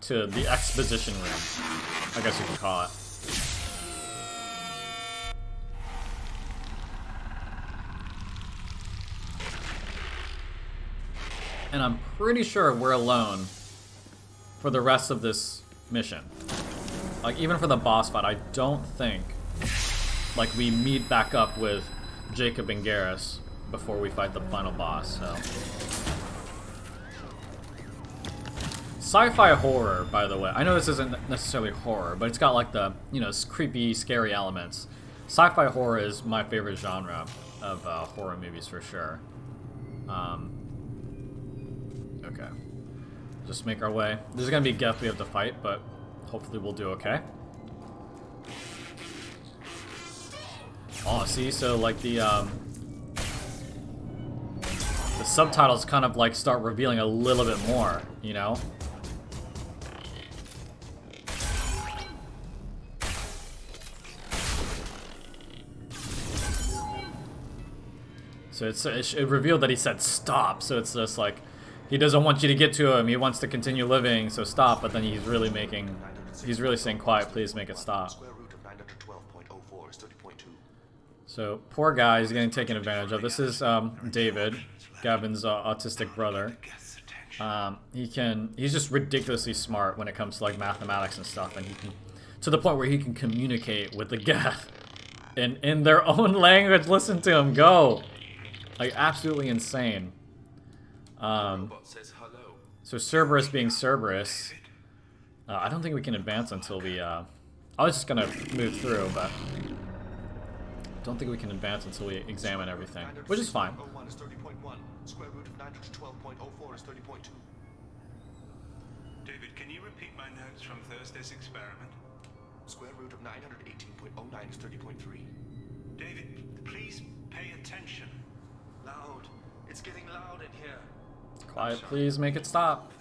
to the exposition room, I guess you could call it. And I'm pretty sure we're alone for the rest of this mission. Like, even for the boss fight, I don't think, like, we meet back up with Jacob and Garrus before we fight the final boss, so... Sci-fi horror, by the way. I know this isn't necessarily horror, but it's got like the, you know, creepy, scary elements. Sci-fi horror is my favorite genre of horror movies for sure. Okay. Just make our way. There's gonna be Geth we have to fight, but hopefully we'll do okay. Oh, see, so like the subtitles kind of like start revealing a little bit more, you know? So it revealed that he said stop, so it's just like, he doesn't want you to get to him, he wants to continue living, so stop, but then he's really saying quiet, please make it stop. So, poor guy is getting taken advantage of. This is David, Gavin's autistic brother. He's just ridiculously smart when it comes to like mathematics and stuff, and he can, to the point where he can communicate with the Geth in their own language. Listen to him go. Like, absolutely insane. So Cerberus being Cerberus, I don't think we can advance until we, I was just gonna move through, but don't think we can advance until we examine everything, which is fine. Square root of 912.04 is 30.2. David, can you repeat my notes from Thursday's experiment? Square root of 918.09 is 30.3. David, please pay attention. Loud. It's getting loud in here. Quiet, please make it stop.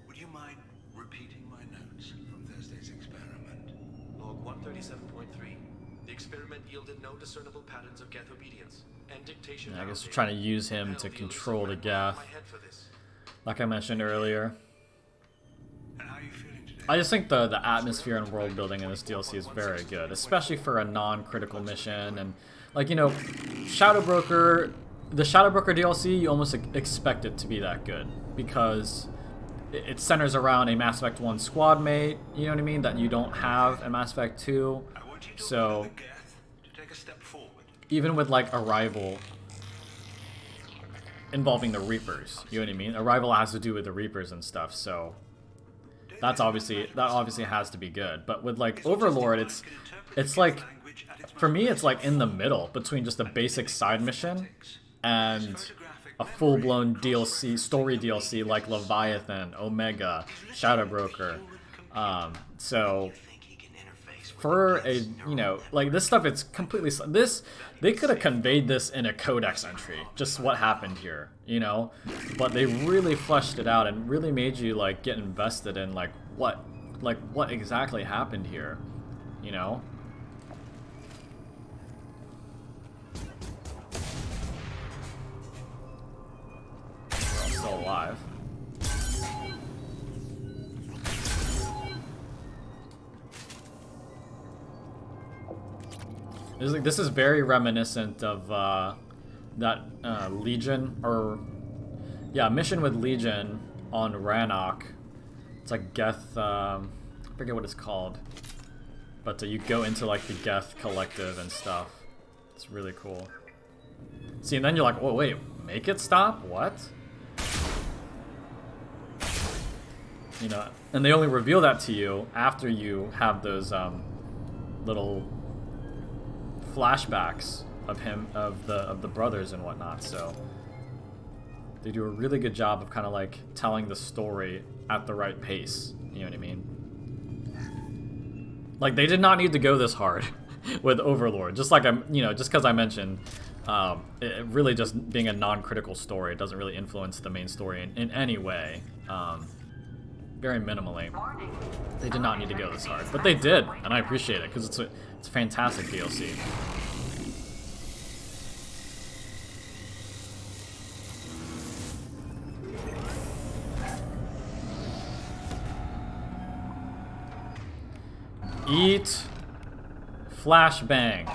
Would you mind repeating my notes from Thursday's experiment? Log 137.3. The experiment yielded no discernible patterns of Geth obedience. And dictation. Yeah, I guess we're trying to use him to control the Geth, like I mentioned earlier. And how are you feeling today? I just think the atmosphere and world building in this DLC is very good, especially for a non-critical mission. And like, you know, Shadow Broker, the Shadow Broker DLC, you almost expect it to be that good because it centers around a Mass Effect 1 squad mate, you know what I mean, that you don't have in Mass Effect 2. So even with like Arrival involving the Reapers, you know what I mean? Arrival has to do with the Reapers and stuff, so that obviously has to be good. But with like Overlord, it's like, for me, it's like in the middle between just a basic side mission and a full-blown DLC, story DLC like Leviathan, Omega, Shadow Broker. So for a, you know, like this stuff, it's completely, they could have conveyed this in a codex entry, just what happened here, you know, but they really fleshed it out and really made you like get invested in like what exactly happened here, you know. We're all still alive. This is very reminiscent of that Legion, or yeah, mission with Legion on Rannoch. It's like Geth, I forget what it's called, but you go into like the Geth Collective and stuff. It's really cool. See, and then you're like, whoa, wait, make it stop? What? You know, and they only reveal that to you after you have those little flashbacks of him, of the brothers and whatnot. So they do a really good job of kind of like telling the story at the right pace. You know what I mean? Like they did not need to go this hard with Overlord. Just like just because I mentioned, it really just being a non-critical story, it doesn't really influence the main story in any way. Very minimally. They did not need to go this hard, but they did, and I appreciate it because it's fantastic DLC. Eat flashbang.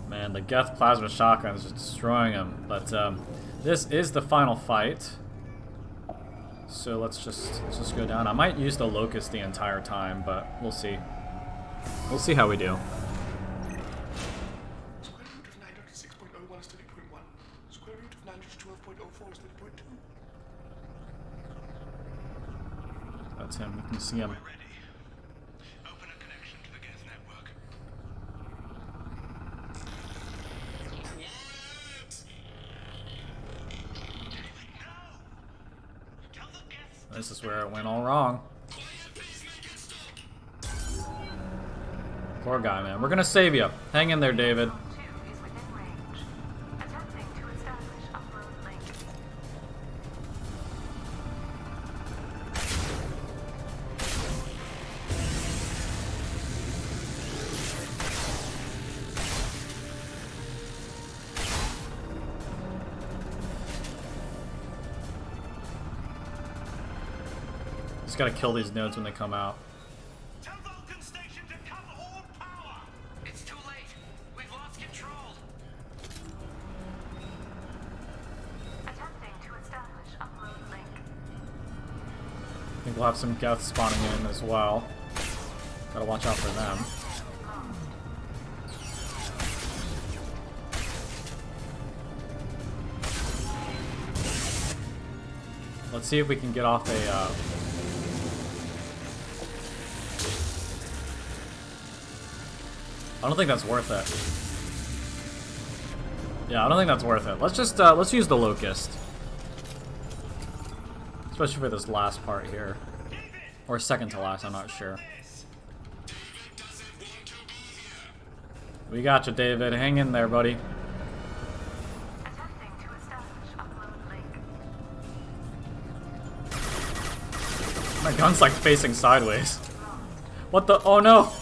Man, the Geth plasma shotgun is just destroying him. But this is the final fight, so let's just go down. I might use the Locust the entire time, but we'll see. We'll see how we do. Square root of 906.01 is 30.1. Square root of 912.04 is 30.2. That's him. You can see him. We're ready. Open a connection to the Geth network. This is where it went all wrong. Poor guy, man. We're gonna save you. Hang in there, David. Just gotta kill these nodes when they come out. Tell Vulcan Station to cut all power! It's too late. We've lost control. Attempting to establish upload link. I think we'll have some Geth spawning in as well. Gotta watch out for them. Let's see if we can get off a I don't think that's worth it. Yeah, I don't think that's worth it. Let's just let's use the Locust, especially for this last part here, or second to last. I'm not sure. We got you, David. Hang in there, buddy. Attempting to establish upload link. My gun's like facing sideways. What the? Oh no!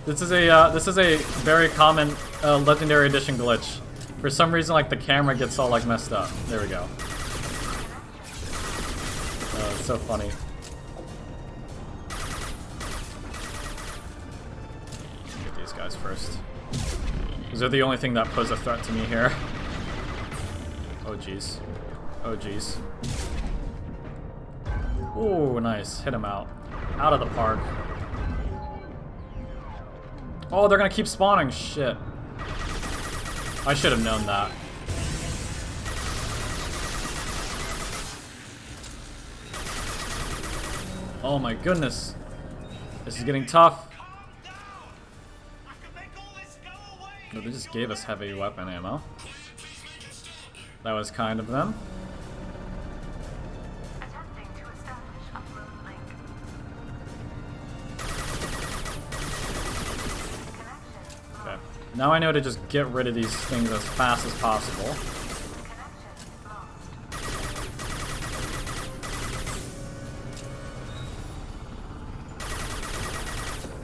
This is a very common Legendary Edition glitch. For some reason, like the camera gets all like messed up. There we go. It's so funny. Get these guys first. Because they're the only thing that pose a threat to me here. Oh jeez. Oh jeez. Ooh, nice. Hit him out. Out of the park. Oh, they're gonna keep spawning. Shit. I should have known that. Oh my goodness. This is getting tough. Oh, they just gave us heavy weapon ammo. That was kind of them. Attempting to establish upload link. Connection Okay. Now I know to just get rid of these things as fast as possible. Connection lost.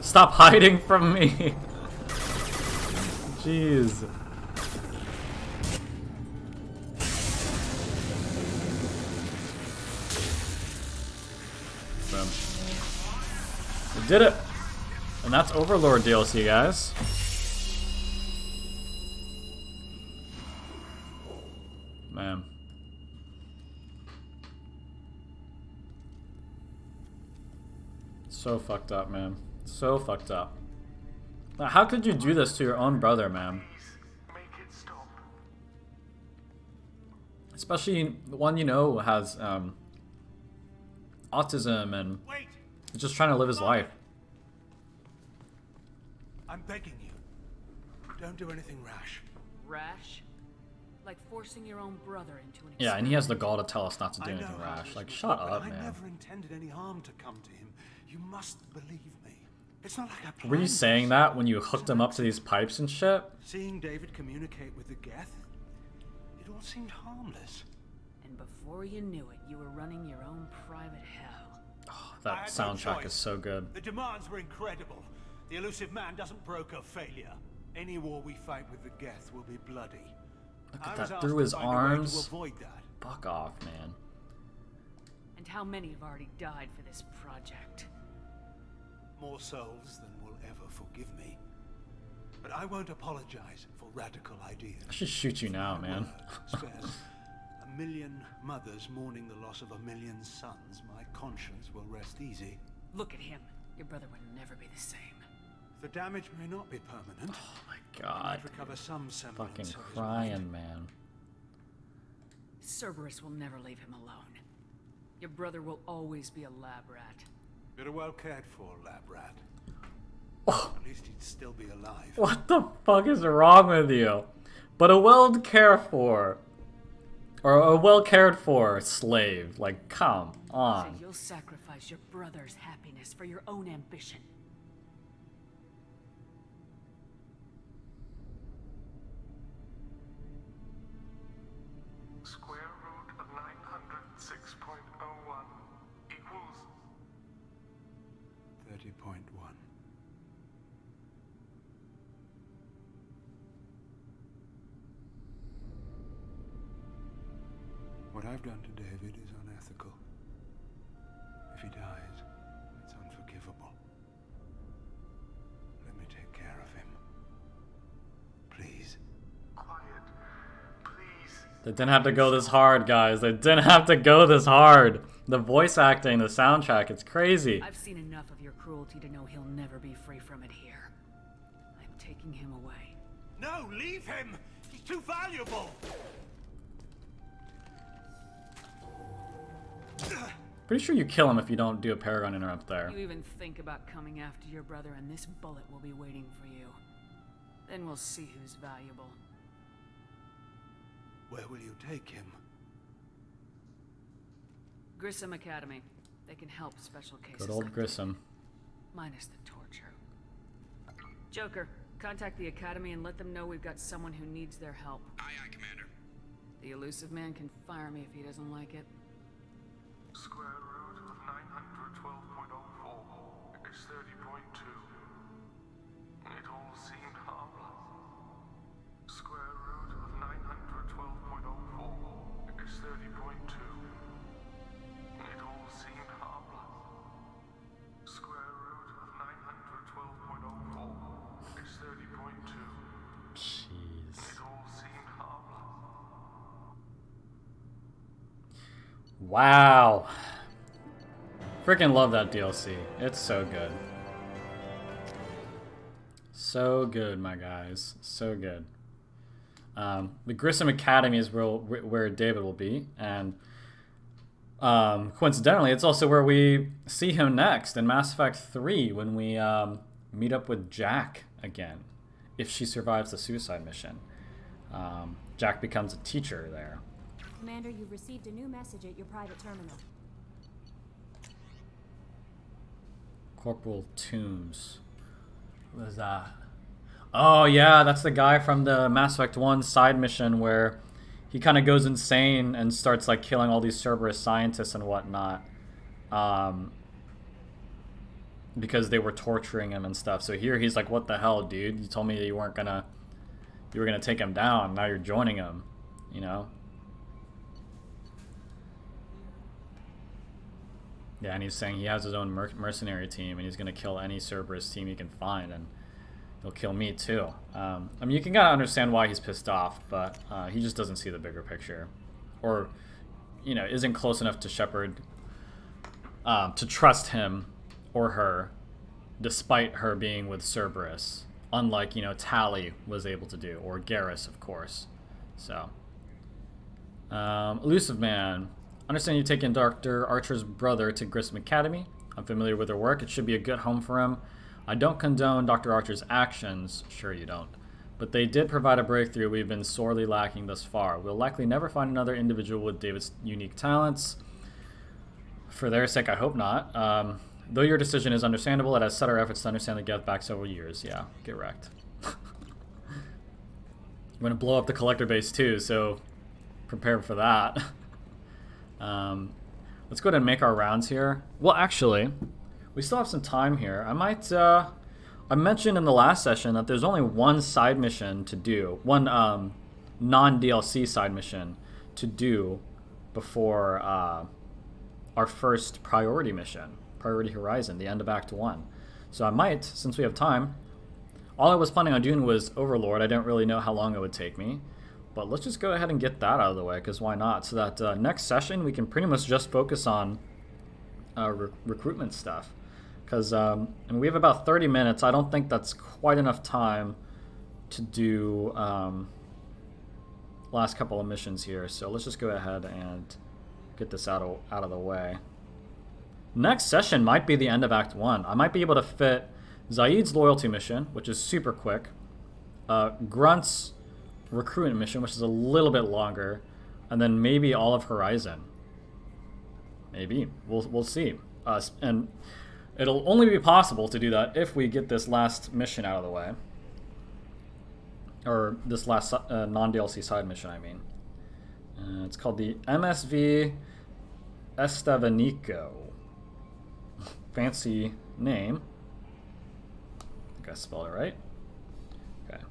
Stop hiding from me. Jeez. Boom. We did it! And that's Overlord DLC, guys. Man. So fucked up, man. So fucked up. Now, how could you do this to your own brother, man? Make it stop. Especially one you know has autism and Wait! is just trying to live his life. I'm begging you. Don't do anything rash. Rash? Like forcing your own brother into an Yeah, and he has the gall to tell us not to do I anything know how rash. this Like, will shut go, but up, I man. never intended any harm to come to him. You must believe me. It's not like I planned Were you saying this. that when you hooked him up to these pipes and shit? Seeing David communicate with the Geth, it all seemed harmless. And before you knew it, you were running your own private hell. Oh, I that had no soundtrack choice. is so good. The demands were incredible. The elusive man doesn't broker failure. Any war we fight with the Geth will be bloody. Look I at was that asked through to his find a way to arms. avoid that. Fuck off, man. And how many have already died for this project? More souls than will ever forgive me. But I won't apologize for radical ideas. I should shoot you now, man. Spares a million mothers mourning the loss of a million sons. My conscience will rest easy. Look at him. Your brother would never be the same. The damage may not be permanent. Oh my I god. might recover some semblance Fucking of his crying, mind. man. Cerberus will never leave him alone. Your brother will always be a lab rat. You're a well cared for lab rat. Oh, At least he'd still be alive. what the fuck is wrong with you? But a well cared for, or a well cared for slave. Like, come So on. you'll sacrifice your brother's happiness for your own ambition. Square root of 906.01 equals 30.1. What I've done to David is unethical. If he dies, it's unforgivable. Let me take care of him. Please. quiet. Please. They didn't have to go this hard, guys. They didn't have to go this hard. The voice acting, the soundtrack, it's crazy. I've seen enough of your cruelty to know he'll never be free from it here. I'm taking him away. No, leave him! He's too valuable! Pretty sure you kill him if you don't do a Paragon interrupt there. You even think about coming after your brother, and this bullet will be waiting for you. Then we'll see who's valuable. Where will you take him? Grissom Academy. They can help special cases. Good old like Grissom. minus the torture. Joker, contact the Academy and let them know we've got someone who needs their help. Aye, aye, Commander. The elusive man can fire me if he doesn't like it. Square root of 912.04 is 30.2. It all seemed harmless. Square root of 912.04 is 30.2. It all seemed harmless. Square root of 912.04 is 30.2. Jeez. It all seemed harmless. Wow. Freaking love that DLC. It's so good. So good, my guys. So good. The Grissom Academy is where David will be, and coincidentally, it's also where we see him next in Mass Effect 3 when we meet up with Jack again, if she survives the suicide mission. Jack becomes a teacher there. Commander, you've received a new message at your private terminal. Corporal Tombs. What is that? Oh yeah, that's the guy from the Mass Effect 1 side mission where he kind of goes insane and starts like killing all these Cerberus scientists and whatnot. Because they were torturing him and stuff. So here he's like, what the hell, dude? You told me you were gonna take him down. Now you're joining him, you know? Yeah, and he's saying he has his own mercenary team, and he's gonna kill any Cerberus team he can find, and he'll kill me too. I mean, you can kind of understand why he's pissed off, but he just doesn't see the bigger picture, or you know, isn't close enough to Shepard to trust him or her, despite her being with Cerberus. Unlike, you know, Tali was able to do, or Garrus, of course. So, Elusive Man. Understand you taken Dr. Archer's brother to Grissom Academy. I'm familiar with her work. It should be a good home for him. I don't condone Dr. Archer's actions. Sure you don't. But they did provide a breakthrough we've been sorely lacking thus far. We'll likely never find another individual with David's unique talents. For their sake, I hope not. Though your decision is understandable, it has set our efforts to understand the Geth back several years. Yeah, get wrecked. We're going to blow up the collector base too, so prepare for that. Let's go ahead and make our rounds here. Well, actually, we still have some time here. I might, I mentioned in the last session that there's only one side mission to do, one non-DLC side mission to do before our first priority mission, Priority Horizon, the end of Act 1. So I might, since we have time, all I was planning on doing was Overlord. I didn't really know how long it would take me. But let's just go ahead and get that out of the way, because why not? So that next session, we can pretty much just focus on recruitment stuff. Because we have about 30 minutes. I don't think that's quite enough time to do last couple of missions here. So let's just go ahead and get this out of the way. Next session might be the end of Act 1. I might be able to fit Zaid's loyalty mission, which is super quick. Grunt's recruitment mission, which is a little bit longer, and then maybe all of Horizon. Maybe we'll see. And it'll only be possible to do that if we get this last mission out of the way, or this last non-DLC side mission. I mean, it's called the MSV Estevanico. Fancy name. I think I spelled it right. Okay.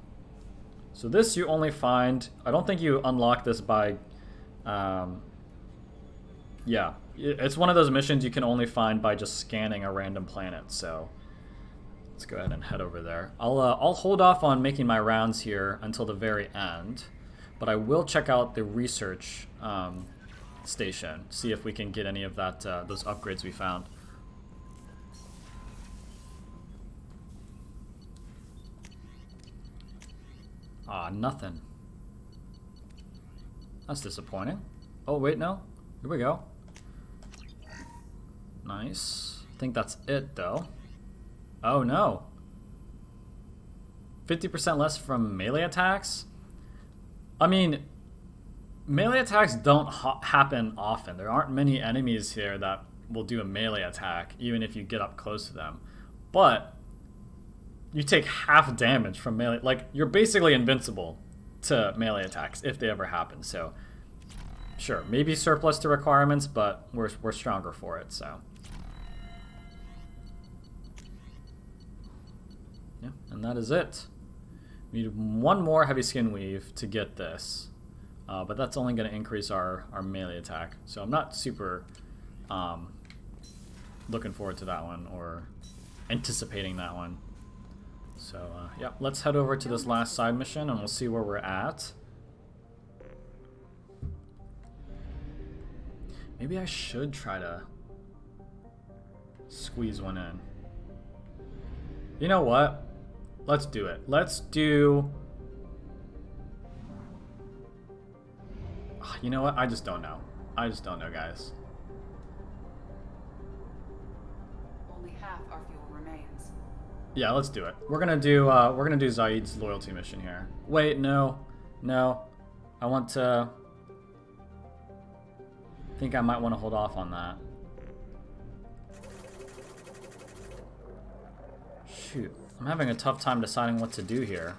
So this you only find, I don't think you unlock this by, yeah, it's one of those missions you can only find by just scanning a random planet, so let's go ahead and head over there. I'll hold off on making my rounds here until the very end, but I will check out the research station, see if we can get any of that, those upgrades we found. Ah, nothing. That's disappointing. Oh, wait, no. Here we go. Nice. I think that's it, though. Oh, no. 50% less from melee attacks? I mean, melee attacks don't happen often. There aren't many enemies here that will do a melee attack, even if you get up close to them. But you take half damage from melee. Like, you're basically invincible to melee attacks if they ever happen. So, sure, maybe surplus to requirements, but we're stronger for it, so. Yeah, and that is it. We need one more heavy skin weave to get this. But that's only going to increase our melee attack. So I'm not super looking forward to that one or anticipating that one. So, yeah, let's head over to this last side mission and we'll see where we're at. Maybe I should try to squeeze one in. You know what? Let's do it. Let's do... You know what? I just don't know. I just don't know, guys. Only half our fuel remains. Yeah, let's do it. We're gonna do Zaid's loyalty mission here. Wait, no. No. I want to... I think I might want to hold off on that. Shoot. I'm having a tough time deciding what to do here.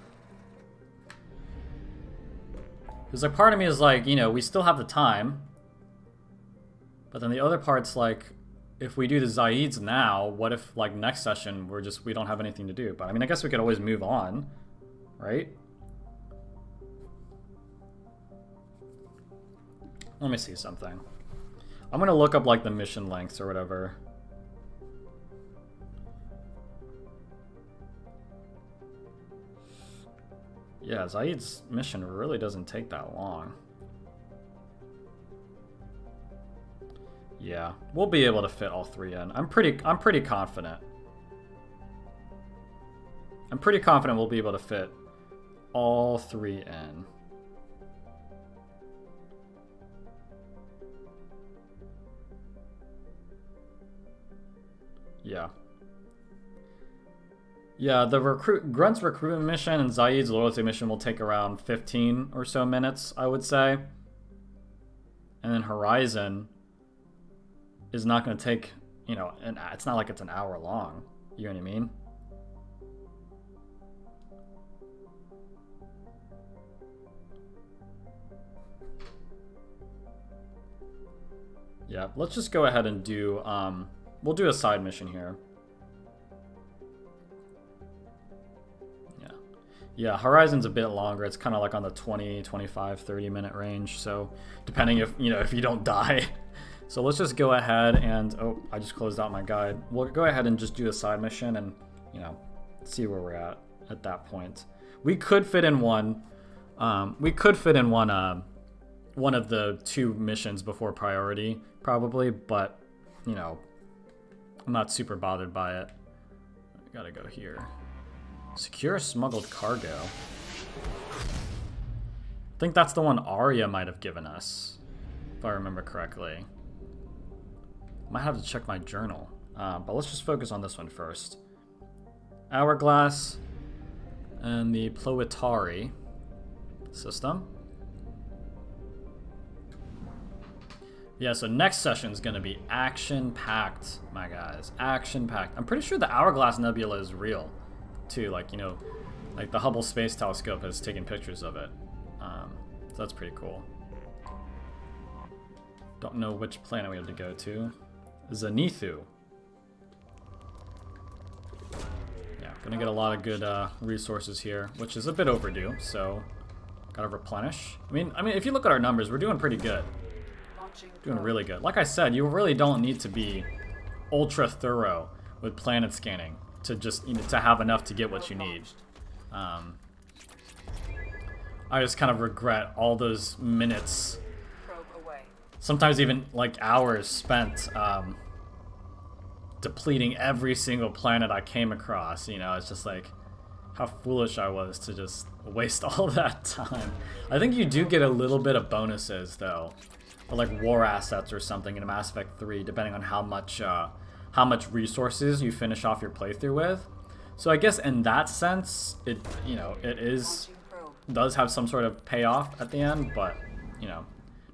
Because like part of me is like, you know, we still have the time. But then the other part's like, if we do the Zaids now, what if like next session we don't have anything to do? But I mean, I guess we could always move on, right? Let me see something. I'm gonna look up like the mission lengths or whatever. Yeah, Zaid's mission really doesn't take that long. Yeah, we'll be able to fit all three in. I'm pretty confident. I'm pretty confident we'll be able to fit all three in. Yeah. Yeah, the Grunt's recruitment mission and Zaid's loyalty mission will take around 15 or so minutes, I would say. And then Horizon is not going to take, you know, it's not like it's an hour long. You know what I mean? Yeah, let's just go ahead and do, we'll do a side mission here. Yeah, Horizon's a bit longer. It's kind of like on the 20, 25, 30 minute range. So depending if you don't die. So let's just go ahead and, oh, I just closed out my guide. We'll go ahead and just do a side mission and, you know, see where we're at that point. We could fit in one of the two missions before priority, probably, but, you know, I'm not super bothered by it. I gotta go here. Secure smuggled cargo. I think that's the one Arya might have given us, if I remember correctly. Might have to check my journal, but let's just focus on this one first. Hourglass and the Ploetari system. Yeah, so next session is going to be action-packed, my guys. Action-packed. I'm pretty sure the Hourglass Nebula is real, too. Like, you know, like the Hubble Space Telescope has taken pictures of it. So that's pretty cool. Don't know which planet we have to go to. Zenithu. Yeah, gonna get a lot of good resources here, which is a bit overdue, so gotta replenish. I mean, if you look at our numbers, we're doing pretty good. Doing really good. Like I said, you really don't need to be ultra thorough with planet scanning to just, you know, to have enough to get what you need. I just kind of regret all those minutes, sometimes even like hours spent depleting every single planet I came across. You know, it's just like how foolish I was to just waste all that time. I think you do get a little bit of bonuses though, or like war assets or something in Mass Effect 3, depending on how much resources you finish off your playthrough with. So I guess in that sense, it, you know, does have some sort of payoff at the end, but, you know,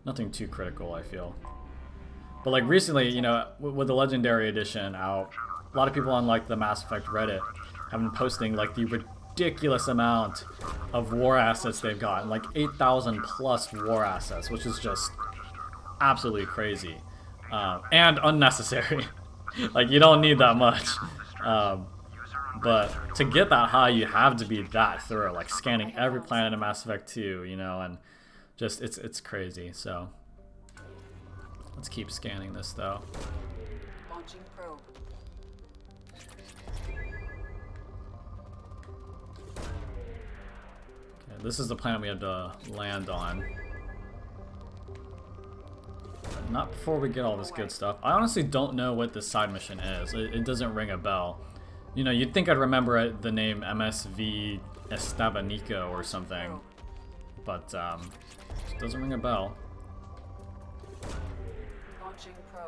nothing too critical, I feel. But like recently, you know, with the Legendary Edition out, a lot of people on like the Mass Effect Reddit have been posting like the ridiculous amount of war assets they've gotten, like 8,000 plus war assets, which is just absolutely crazy and unnecessary. Like, you don't need that much. But to get that high, you have to be that thorough, like scanning every planet in Mass Effect 2, you know, and just it's crazy. So let's keep scanning this though. Launching probe. Okay, this is the planet we have to land on. But not before we get all this good stuff. I honestly don't know what this side mission is. It doesn't ring a bell. You know, you'd think I'd remember the name MSV Estabaniko or something, but it doesn't ring a bell.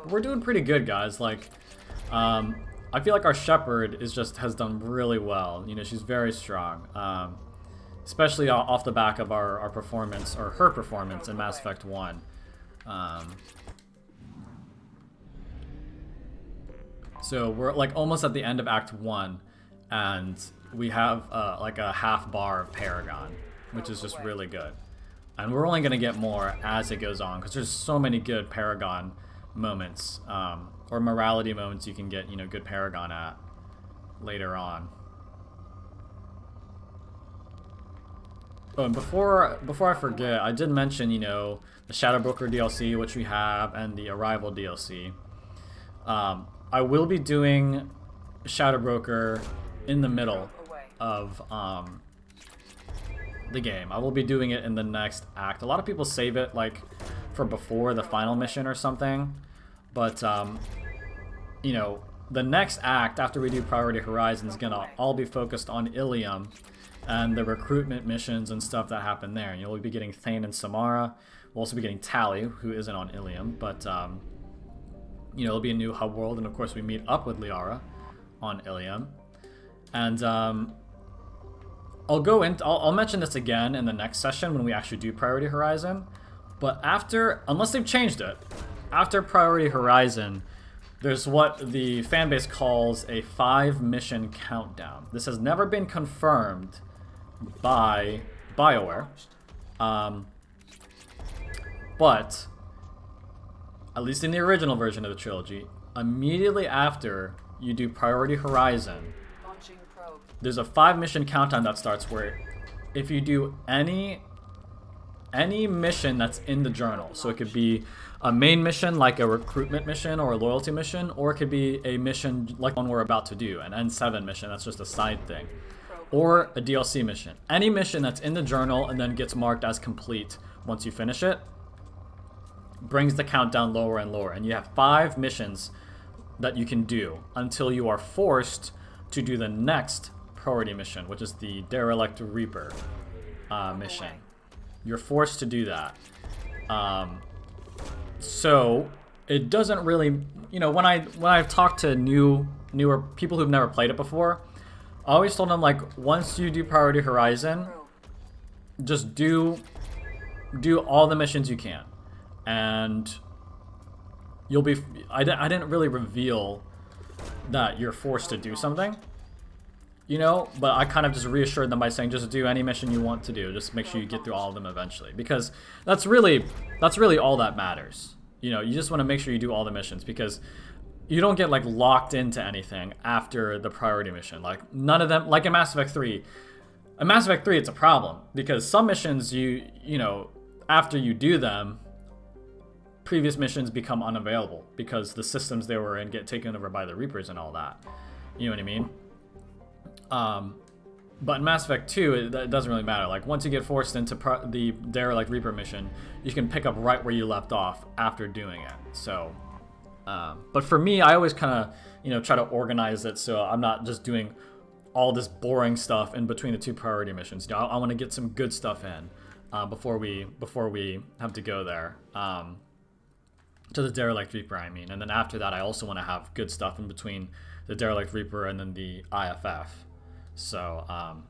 We're doing pretty good, guys. Like, I feel like our Shepherd has done really well. You know, she's very strong, especially off the back of our performance, or her performance in Mass Effect 1. So we're like almost at the end of Act 1, and we have like a half bar of Paragon, which is just really good. And we're only going to get more as it goes on, because there's so many good Paragon moments, or morality moments you can get, you know, good Paragon at later on. Oh, and before I forget, I did mention, you know, the Shadow Broker DLC, which we have, and the Arrival DLC. I will be doing Shadow Broker in the middle of the game. I will be doing it in the next act. A lot of people save it like for before the final mission or something, but you know, the next act after we do Priority Horizon is gonna all be focused on Ilium and the recruitment missions and stuff that happen there. And you'll be getting Thane and Samara. We'll also be getting Tali, who isn't on Ilium, but you know, it'll be a new hub world, and of course we meet up with Liara on Ilium. And I'll mention this again in the next session when we actually do Priority Horizon. But unless they've changed it, after Priority Horizon, there's what the fanbase calls a 5-mission countdown. This has never been confirmed by BioWare, but at least in the original version of the trilogy, immediately after you do Priority Horizon, there's a 5-mission countdown that starts where if you do any mission that's in the journal, so it could be a main mission like a recruitment mission or a loyalty mission, or it could be a mission like one we're about to do, an N7 mission that's just a side thing, or a DLC mission. Any mission that's in the journal and then gets marked as complete once you finish it brings the countdown lower and lower, and you have 5 missions that you can do until you are forced to do the next priority mission, which is the Derelict Reaper mission. You're forced to do that. So it doesn't really, you know, when I've talked to newer people who've never played it before, I always told them, like, once you do Priority Horizon, just do all the missions you can, and you'll be. I didn't really reveal that you're forced to do something, you know, but I kind of just reassured them by saying just do any mission you want to do. Just make sure you get through all of them eventually, because that's really all that matters. You know, you just want to make sure you do all the missions, because you don't get like locked into anything after the priority mission. Like none of them, like in Mass Effect 3. In Mass Effect 3, it's a problem because some missions you know, after you do them, previous missions become unavailable because the systems they were in get taken over by the Reapers and all that. You know what I mean? But in Mass Effect 2, it doesn't really matter. Like, once you get forced into the Derelict Reaper mission, you can pick up right where you left off after doing it. So, but for me, I always kind of, you know, try to organize it so I'm not just doing all this boring stuff in between the 2 priority missions. You know, I want to get some good stuff in before we have to go there. To the Derelict Reaper, I mean. And then after that, I also want to have good stuff in between the Derelict Reaper and then the IFF. So, and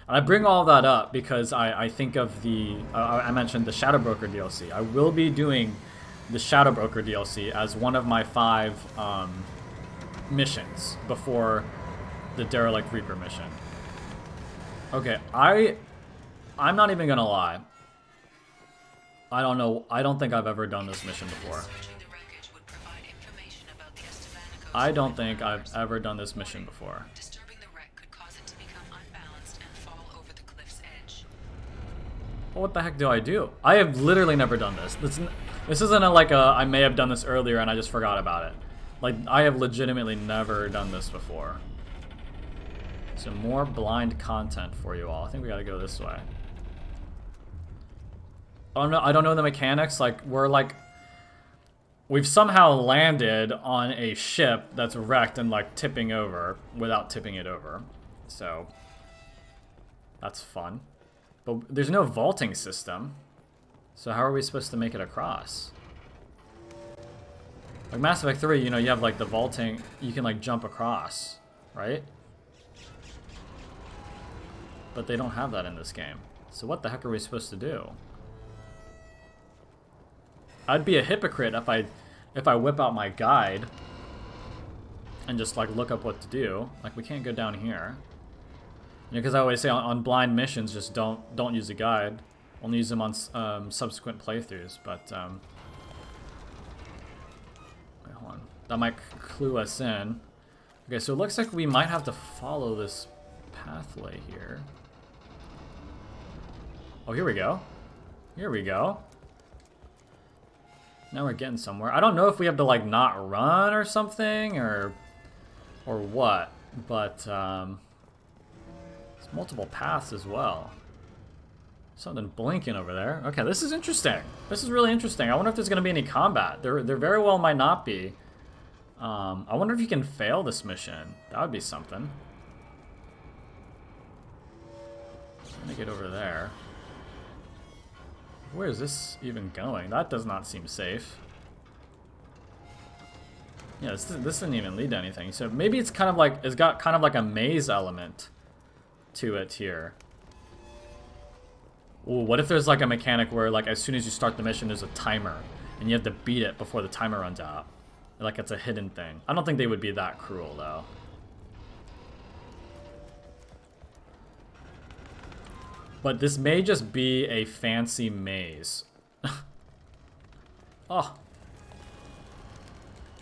I bring all that up because I think of I mentioned the Shadow Broker DLC. I will be doing the Shadow Broker DLC as one of my 5 missions before the Derelict Reaper mission. Okay, I'm not even gonna lie. I don't know. I don't think I've ever done this mission before. I don't think I've ever done this mission before. Disturbing the wreck could cause it to become unbalanced and fall over the cliff's edge. Well, what the heck do I do? I have literally never done this. This isn't I may have done this earlier and I just forgot about it. Like, I have legitimately never done this before. So more blind content for you all. I think we gotta go this way. I don't know the mechanics. Like, we're we've somehow landed on a ship that's wrecked and like tipping over without tipping it over. So that's fun. But there's no vaulting system. So how are we supposed to make it across? Like Mass Effect 3, you know, you have like the vaulting, you can like jump across, right? But they don't have that in this game. So what the heck are we supposed to do? I'd be a hypocrite if I whip out my guide and just like look up what to do. Like we can't go down here. You know, because I always say on blind missions, just don't use a guide. Only use them on subsequent playthroughs. But wait, hold on. That might clue us in. Okay, so it looks like we might have to follow this pathway here. Oh, here we go. Here we go. Now we're getting somewhere. I don't know if we have to like not run or something or what, but there's multiple paths as well. Something blinking over there. Okay, this is interesting. This is really interesting. I wonder if there's going to be any combat. There very well might not be. I wonder if you can fail this mission. That would be something. I'm gonna get over there. Where is this even going? That does not seem safe. Yeah, this didn't even lead to anything. So maybe it's kind of like, it's got kind of like a maze element to it here. Ooh, what if there's like a mechanic where like as soon as you start the mission there's a timer and you have to beat it before the timer runs out? Like it's a hidden thing. I don't think they would be that cruel though. But this may just be a fancy maze. Oh.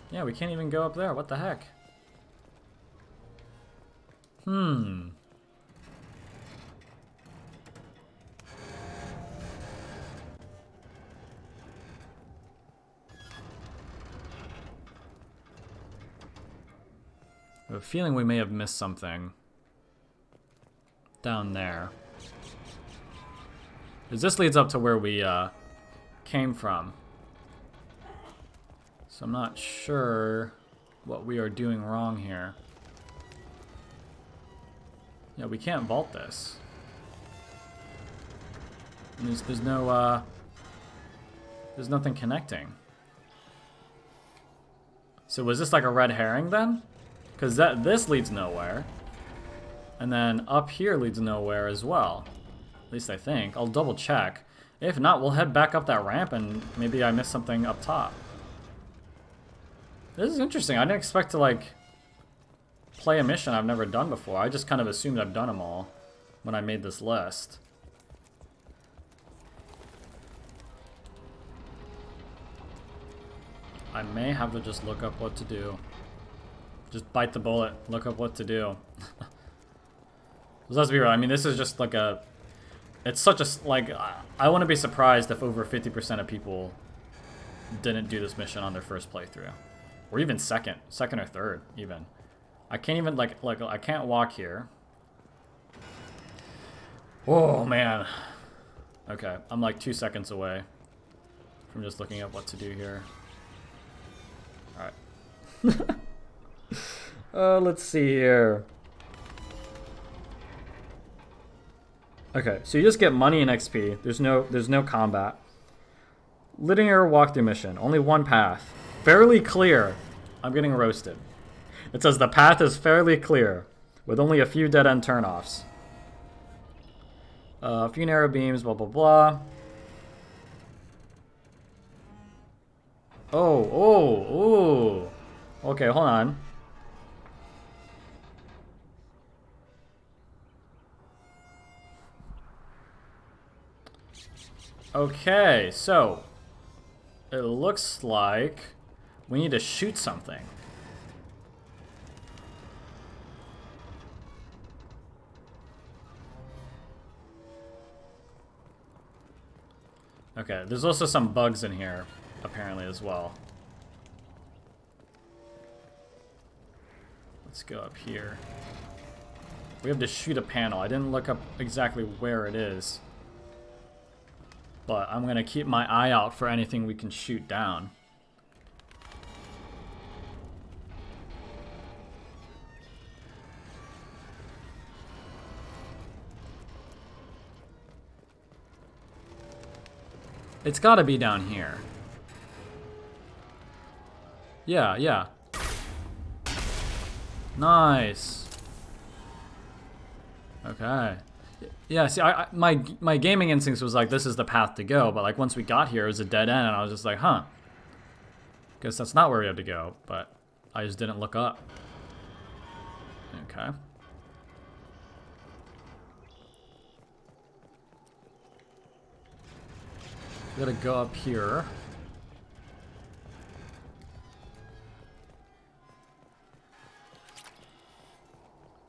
Yeah, we can't even go up there. What the heck? Hmm. I have a feeling we may have missed something down there. Because this leads up to where we came from. So I'm not sure what we are doing wrong here. Yeah, we can't vault this. And there's no there's nothing connecting. So was this like a red herring then? Because this leads nowhere. And then up here leads nowhere as well. At least I think. I'll double check. If not, we'll head back up that ramp and maybe I missed something up top. This is interesting. I didn't expect to like play a mission I've never done before. I just kind of assumed I've done them all when I made this list. I may have to just look up what to do. Just bite the bullet, look up what to do. Let's be real, I mean this is just like a... It's such a, like, I wouldn't be surprised if over 50% of people didn't do this mission on their first playthrough. Or even second or third, even. I can't even, like I can't walk here. Oh, man. Okay, I'm like 2 seconds away from just looking up what to do here. Alright. Let's see here. Okay, so you just get money and XP. There's no combat. Linear walkthrough mission. Only one path. Fairly clear. I'm getting roasted. It says the path is fairly clear, with only a few dead-end turnoffs. A few narrow beams, blah, blah, blah. Oh. Okay, hold on. Okay, so it looks like we need to shoot something. Okay, there's also some bugs in here, apparently, as well. Let's go up here. We have to shoot a panel. I didn't look up exactly where it is. But I'm going to keep my eye out for anything we can shoot down. It's gotta be down here. Yeah, yeah. Nice. Okay. Yeah, see, my gaming instincts was like, this is the path to go, but like once we got here, it was a dead end, and I was just like, huh. Guess that's not where we had to go, but I just didn't look up. Okay. We gotta go up here.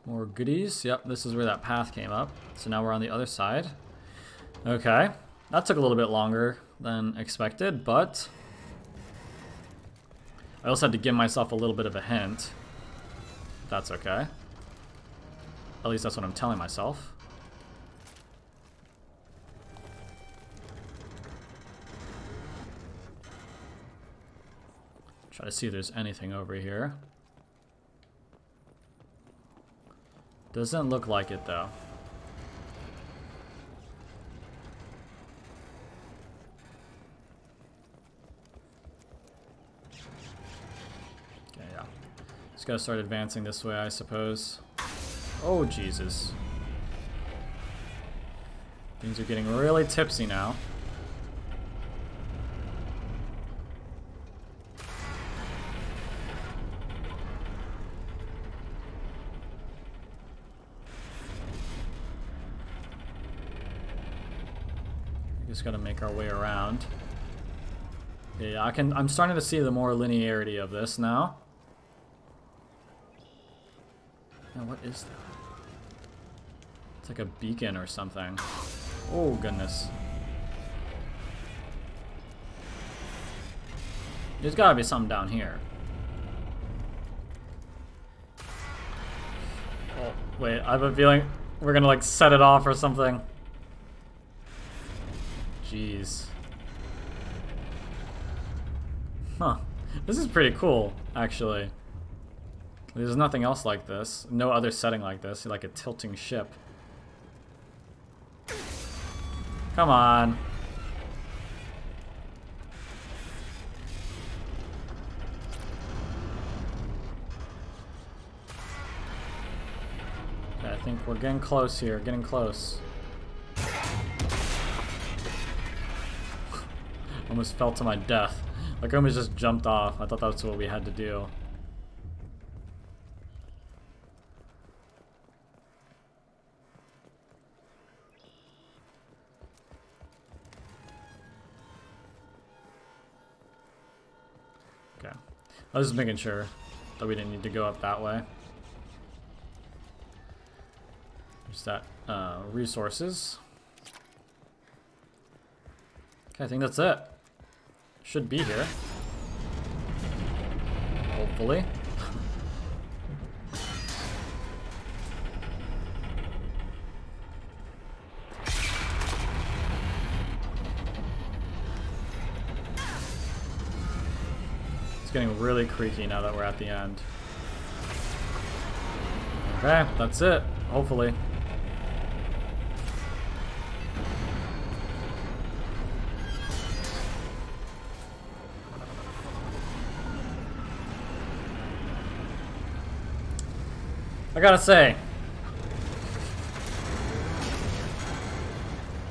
More goodies. Yep, this is where that path came up. So now we're on the other side. Okay. That took a little bit longer than expected, but I also had to give myself a little bit of a hint. That's okay. At least that's what I'm telling myself. Try to see if there's anything over here. Doesn't look like it though. Okay, yeah. Just gotta start advancing this way, I suppose. Oh, Jesus. Things are getting really tipsy now. Just gotta make our way around. Yeah, I'm starting to see the more linearity of this now. Now, what is that? It's like a beacon or something. Oh, goodness. There's gotta be something down here. Oh, wait, I have a feeling we're gonna like set it off or something. Jeez. Huh. This is pretty cool, actually. There's nothing else like this. No other setting like this. Like a tilting ship. Come on. Okay, I think we're getting close here. Getting close. Almost fell to my death. Like I almost just jumped off. I thought that's what we had to do. Okay. I was just making sure that we didn't need to go up that way. There's that resources. Okay, I think that's it. Should be here. Hopefully. It's getting really creaky now that we're at the end. Okay, that's it. Hopefully. I gotta say,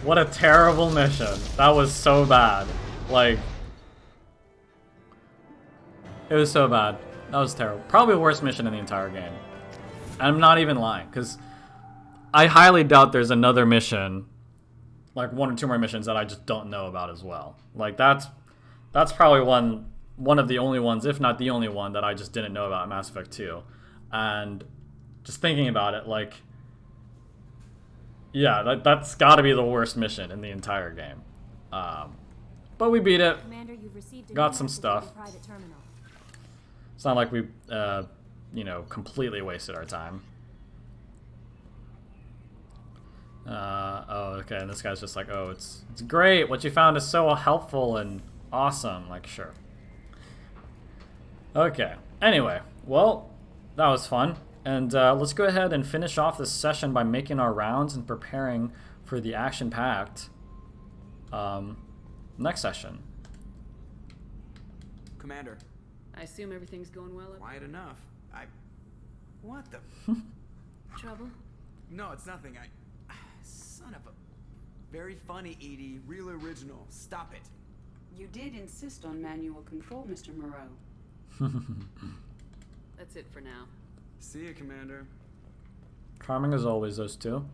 what a terrible mission. That was so bad. Like, it was so bad. That was terrible. Probably the worst mission in the entire game. I'm not even lying, because I highly doubt there's another mission, like one or two more missions that I just don't know about as well. Like, that's probably one of the only ones, if not the only one, that I just didn't know about in Mass Effect 2. And just thinking about it, like, yeah, that's got to be the worst mission in the entire game. But we beat it. Commander, you've received a Got new some message stuff. from the private terminal. It's not like we, you know, completely wasted our time. Oh, okay, and this guy's just like, oh, it's great. What you found is so helpful and awesome. Like, sure. Okay. Anyway, well, that was fun. And let's go ahead and finish off this session by making our rounds and preparing for the action-packed next session. Commander, I assume everything's going well up quiet enough. What the? Trouble? No, it's nothing. Son of a... Very funny, Edie. Real original. Stop it. You did insist on manual control, Mr. Moreau. That's it for now. See ya, Commander. Charming as always, those two.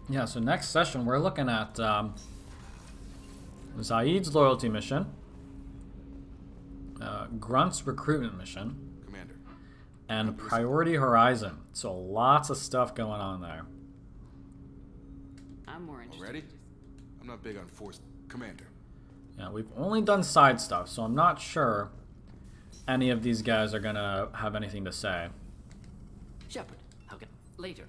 Yeah, so next session we're looking at Zaid's loyalty mission, Grunt's recruitment mission, Commander, and Priority Horizon. So lots of stuff going on there. I'm more interested. ready? I'm not big on force. Commander. Yeah, we've only done side stuff, so I'm not sure any of these guys are gonna have anything to say. Shepard, how can... Later.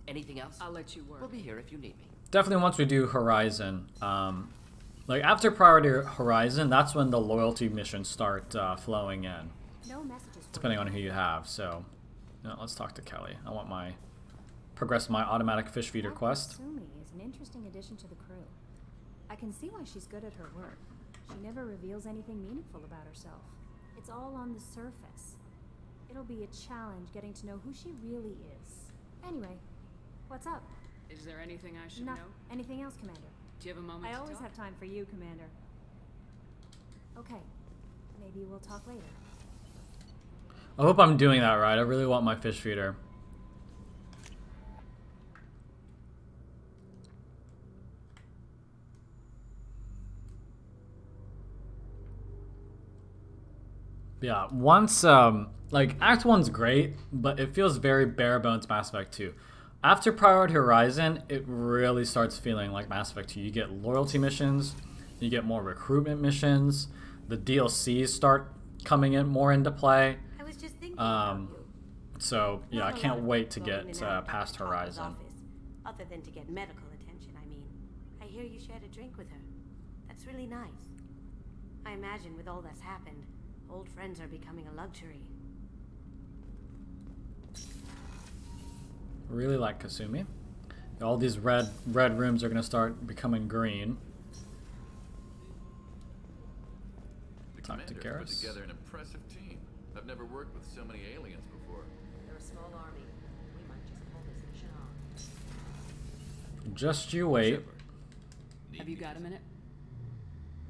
Anything else? I'll let you work. We'll be here if you need me. Definitely once we do Horizon, like after Priority Horizon, that's when the loyalty missions start flowing in. No messages. Depending on who you have. So, let's talk to Kelly. I want progress my automatic fish feeder quest. Kasumi is an interesting addition to the crew. I can see why she's good at her work. She never reveals anything meaningful about herself. It's all on the surface. It'll be a challenge getting to know who she really is. Anyway, what's up? Is there anything I should know? Anything else, Commander? Do you have a moment I to always talk? have time for you, Commander. Okay, maybe we'll talk later. I hope I'm doing that right. I really want my fish feeder. Yeah, once, like, Act 1's great, but it feels very bare bones Mass Effect 2. After Priority Horizon, it really starts feeling like Mass Effect 2. You get loyalty missions, you get more recruitment missions, the DLCs start coming in more into play. I was just thinking about you. So, yeah, I can't wait to get past Dr. Horizon. Office, other than to get medical attention, I mean. I hear you shared a drink with her. That's really nice. I imagine with all that's happened, old friends are becoming a luxury. Really like Kasumi. All these red rooms are going to start becoming green. The Talk to commander's put Garrus. together an impressive team. I've never worked with so many aliens before. They're a small army. We might just pull this mission off. Just you wait. Shepard, Have you got a minute?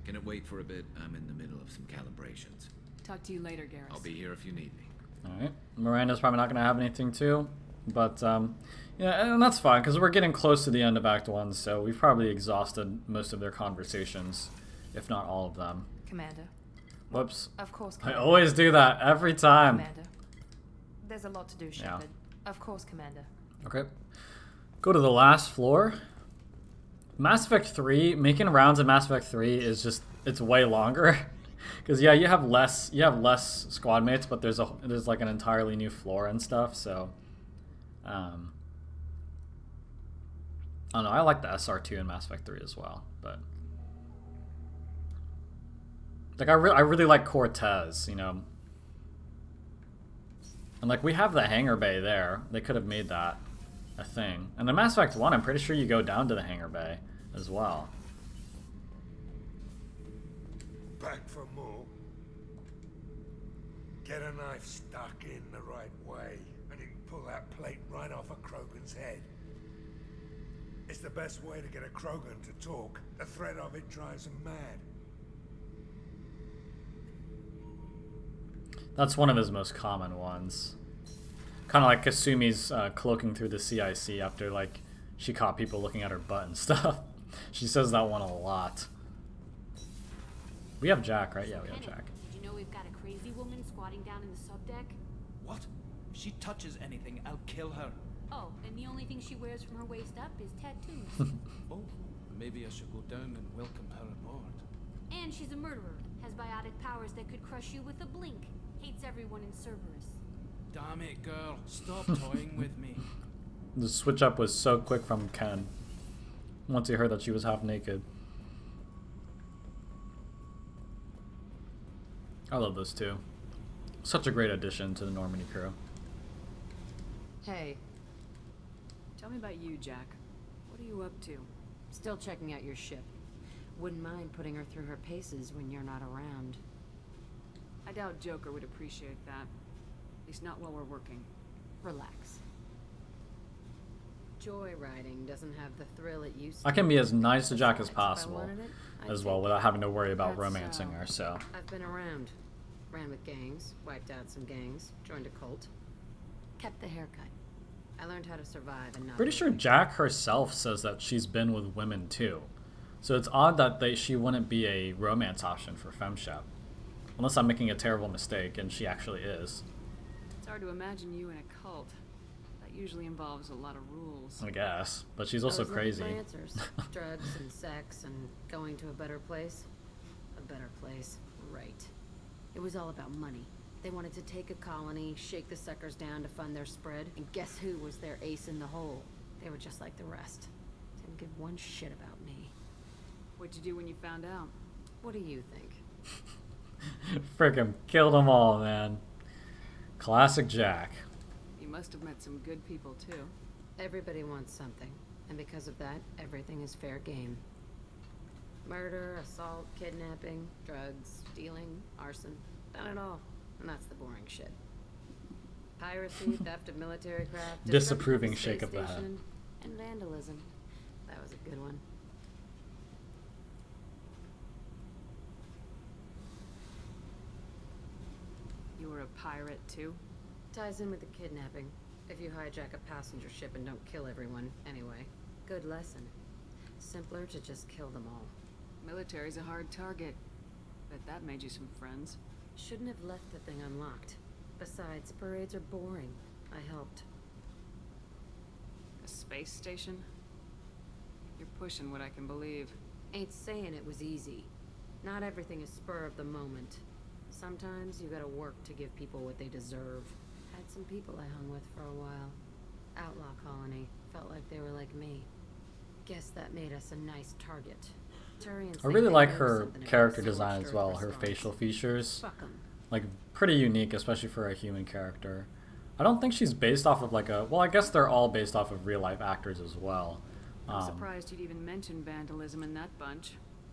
Can it wait for a bit? I'm in the middle of some calibrations. Talk to you later, Garrus. I'll be here if you need me. Alright. Miranda's probably not going to have anything too. But, yeah, and that's fine, because we're getting close to the end of Act 1, so we've probably exhausted most of their conversations, if not all of them. Commander. Whoops. Of course, I Commander. always do that, every time. Commander. There's a lot to do, Shepard. Of course, Commander. Okay. Go to the last floor. Mass Effect 3, making rounds in Mass Effect 3 is just, it's way longer. Because, yeah, you have less squad mates, but there's like an entirely new floor and stuff, so... I don't know, I like the SR2 in Mass Effect 3 as well, but... Like, I really like Cortez, you know? And, like, we have the hangar bay there. They could have made that a thing. And in Mass Effect 1, I'm pretty sure you go down to the hangar bay as well. Back for more. Get a knife stuck in the right way, and you can pull that plate right off a Krogan's head. It's the best way to get a Krogan to talk. The threat of it drives them mad. That's one of his most common ones. Kind of like Kasumi's cloaking through the CIC after, like, she caught people looking at her butt and stuff. She says that one a lot. We have Jack, right? Yeah, we have Jack. Did you know we've got a crazy woman squatting down in the subdeck? What? If she touches anything, I'll kill her. Oh, and the only thing she wears from her waist up is tattoos. Oh, maybe I should go down and welcome her aboard. And she's a murderer. Has biotic powers that could crush you with a blink. Hates everyone in Cerberus. Damn it, girl. Stop toying with me. The switch up was so quick from Ken. Once he heard that she was half naked. I love those two. Such a great addition to the Normandy crew. Hey. Tell me about you, Jack. What are you up to? Still checking out your ship. Wouldn't mind putting her through her paces when you're not around. I doubt Joker would appreciate that. At least not while we're working. Relax. Joyriding doesn't have the thrill it used to. I can be as nice to Jack as possible, I'd as well, without having to worry about romancing her, so. I've been around. Ran with gangs, wiped out some gangs, joined a cult. Kept the haircut. I learned how to survive and not... Pretty sure Jack herself says that she's been with women too. So it's odd that she wouldn't be a romance option for FemShep. Unless I'm making a terrible mistake, and she actually is. It's hard to imagine you in a cult. That usually involves a lot of rules. I guess, but she's also crazy. Answers. Drugs and sex and going to a better place. A better place, right. It was all about money. They wanted to take a colony, shake the suckers down to fund their spread, and guess who was their ace in the hole? They were just like the rest. Didn't give one shit about me. What'd you do when you found out? What do you think? Frickin' killed them all, man. Classic Jack. You must have met some good people, too. Everybody wants something, and because of that, everything is fair game. Murder, assault, kidnapping, drugs, stealing, arson, done it all. And that's the boring shit. Piracy, theft of military craft, disapproving shake of the head. And vandalism. That was a good one. You were a pirate, too? Ties in with the kidnapping. If you hijack a passenger ship and don't kill everyone, anyway. Good lesson. Simpler to just kill them all. Military's a hard target. Bet that made you some friends. Shouldn't have left the thing unlocked. Besides, parades are boring. I helped. A space station? You're pushing what I can believe. Ain't saying it was easy. Not everything is spur of the moment. Sometimes you gotta work to give people what they deserve. Had some people I hung with for a while. Outlaw colony. Felt like they were like me. Guess that made us a nice target. I really like her character design as well, her facial features. Like, pretty unique, especially for a human character. I don't think she's based off of like a... Well, I guess they're all based off of real-life actors as well. I'm surprised you'd even mention vandalism in that bunch.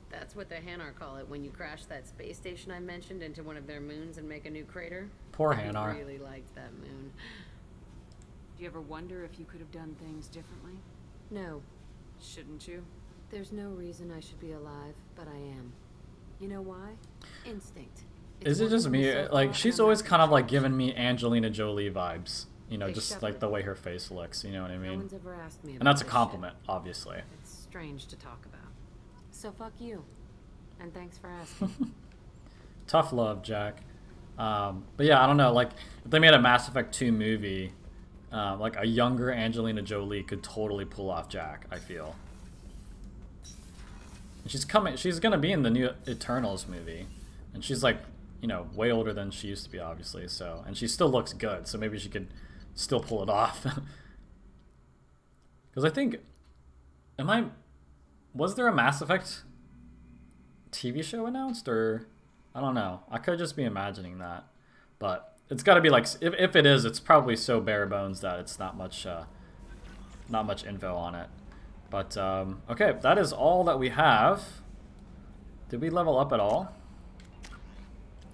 That's what the Hanar call it when you crash that space station I mentioned into one of their moons and make a new crater. Poor Hanar. I really liked that moon. Do you ever wonder if you could have done things differently? No. Shouldn't you? There's no reason I should be alive, but I am. You know why? Instinct. Is it just me? Like, she's always kind of like giving me Angelina Jolie vibes. You know, just like the way her face looks, you know what I mean? No one's ever asked me about and that's a compliment, obviously. It's strange to talk about. So fuck you. And thanks for asking. Tough love, Jack. But yeah, I don't know, like, if they made a Mass Effect 2 movie, like a younger Angelina Jolie could totally pull off Jack, I feel. She's gonna be in the new Eternals movie, and she's like, you know, way older than she used to be, obviously, so, and she still looks good, so maybe she could still pull it off. Because I think, was there a Mass Effect TV show announced, or, I don't know, I could just be imagining that, but it's gotta be like, if it is, it's probably so bare bones that it's not much info on it. But, okay, that is all that we have. Did we level up at all?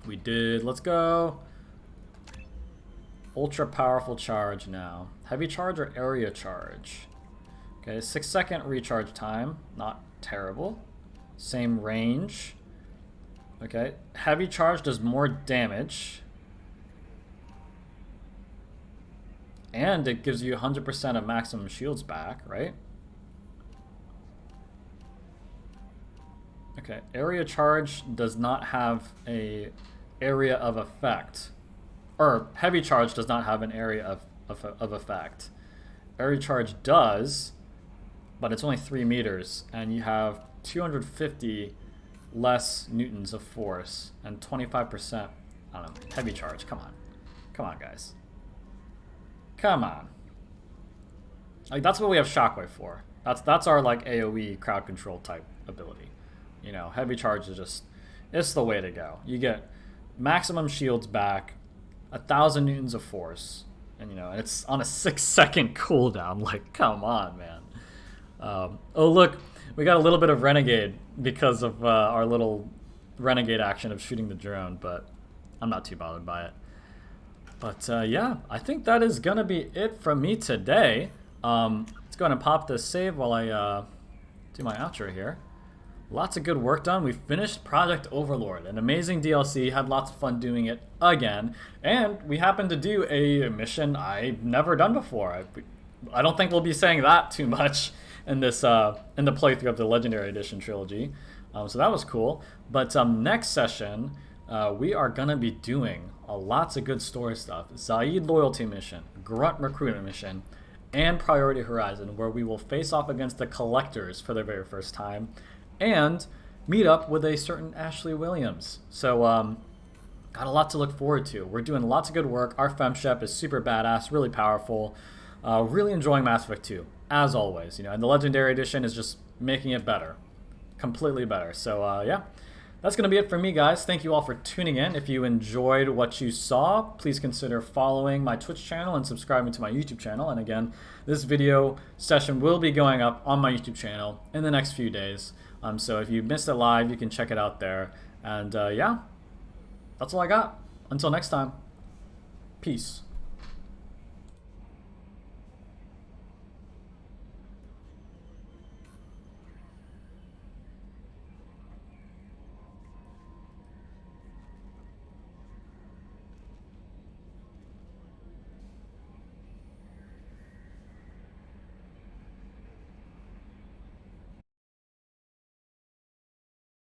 We did. Let's go. Ultra powerful charge now. Heavy charge or area charge? Okay, 6-second recharge time. Not terrible. Same range. Okay, heavy charge does more damage. And it gives you 100% of maximum shields back, right? Okay, area charge does not have a area of effect. Or heavy charge does not have an area of effect. Area charge does, but it's only 3 meters, and you have 250 less newtons of force and 25%, I don't know, heavy charge. Come on. Come on, guys. Come on. Like, that's what we have Shockwave for. That's our, like, AoE crowd control type ability. You know, heavy charge is just, it's the way to go. You get maximum shields back, 1,000 newtons of force, And, you know, and it's on a 6-second cooldown. Like, come on, man. Oh, look, we got a little bit of Renegade because of our little Renegade action of shooting the drone, but I'm not too bothered by it. But, yeah, I think that is going to be it from me today. Let's go ahead and pop this save while I do my outro here. Lots of good work done. We finished Project Overlord, an amazing DLC, had lots of fun doing it again, and we happened to do a mission I've never done before. I don't think we'll be saying that too much in this in the playthrough of the Legendary Edition trilogy, so that was cool. But next session, we are gonna be doing lots of good story stuff. Zaid Loyalty Mission, Grunt Recruitment Mission, and Priority Horizon, where we will face off against the Collectors for the very first time, and meet up with a certain Ashley Williams. So, got a lot to look forward to. We're doing lots of good work. Our FemShep is super badass, really powerful. Really enjoying Mass Effect 2, as always. You know, and the Legendary Edition is just making it better. Completely better. So, yeah. That's going to be it for me, guys. Thank you all for tuning in. If you enjoyed what you saw, please consider following my Twitch channel and subscribing to my YouTube channel. And again, this video session will be going up on my YouTube channel in the next few days. So if you missed it live, you can check it out there. And yeah, that's all I got. Until next time, peace.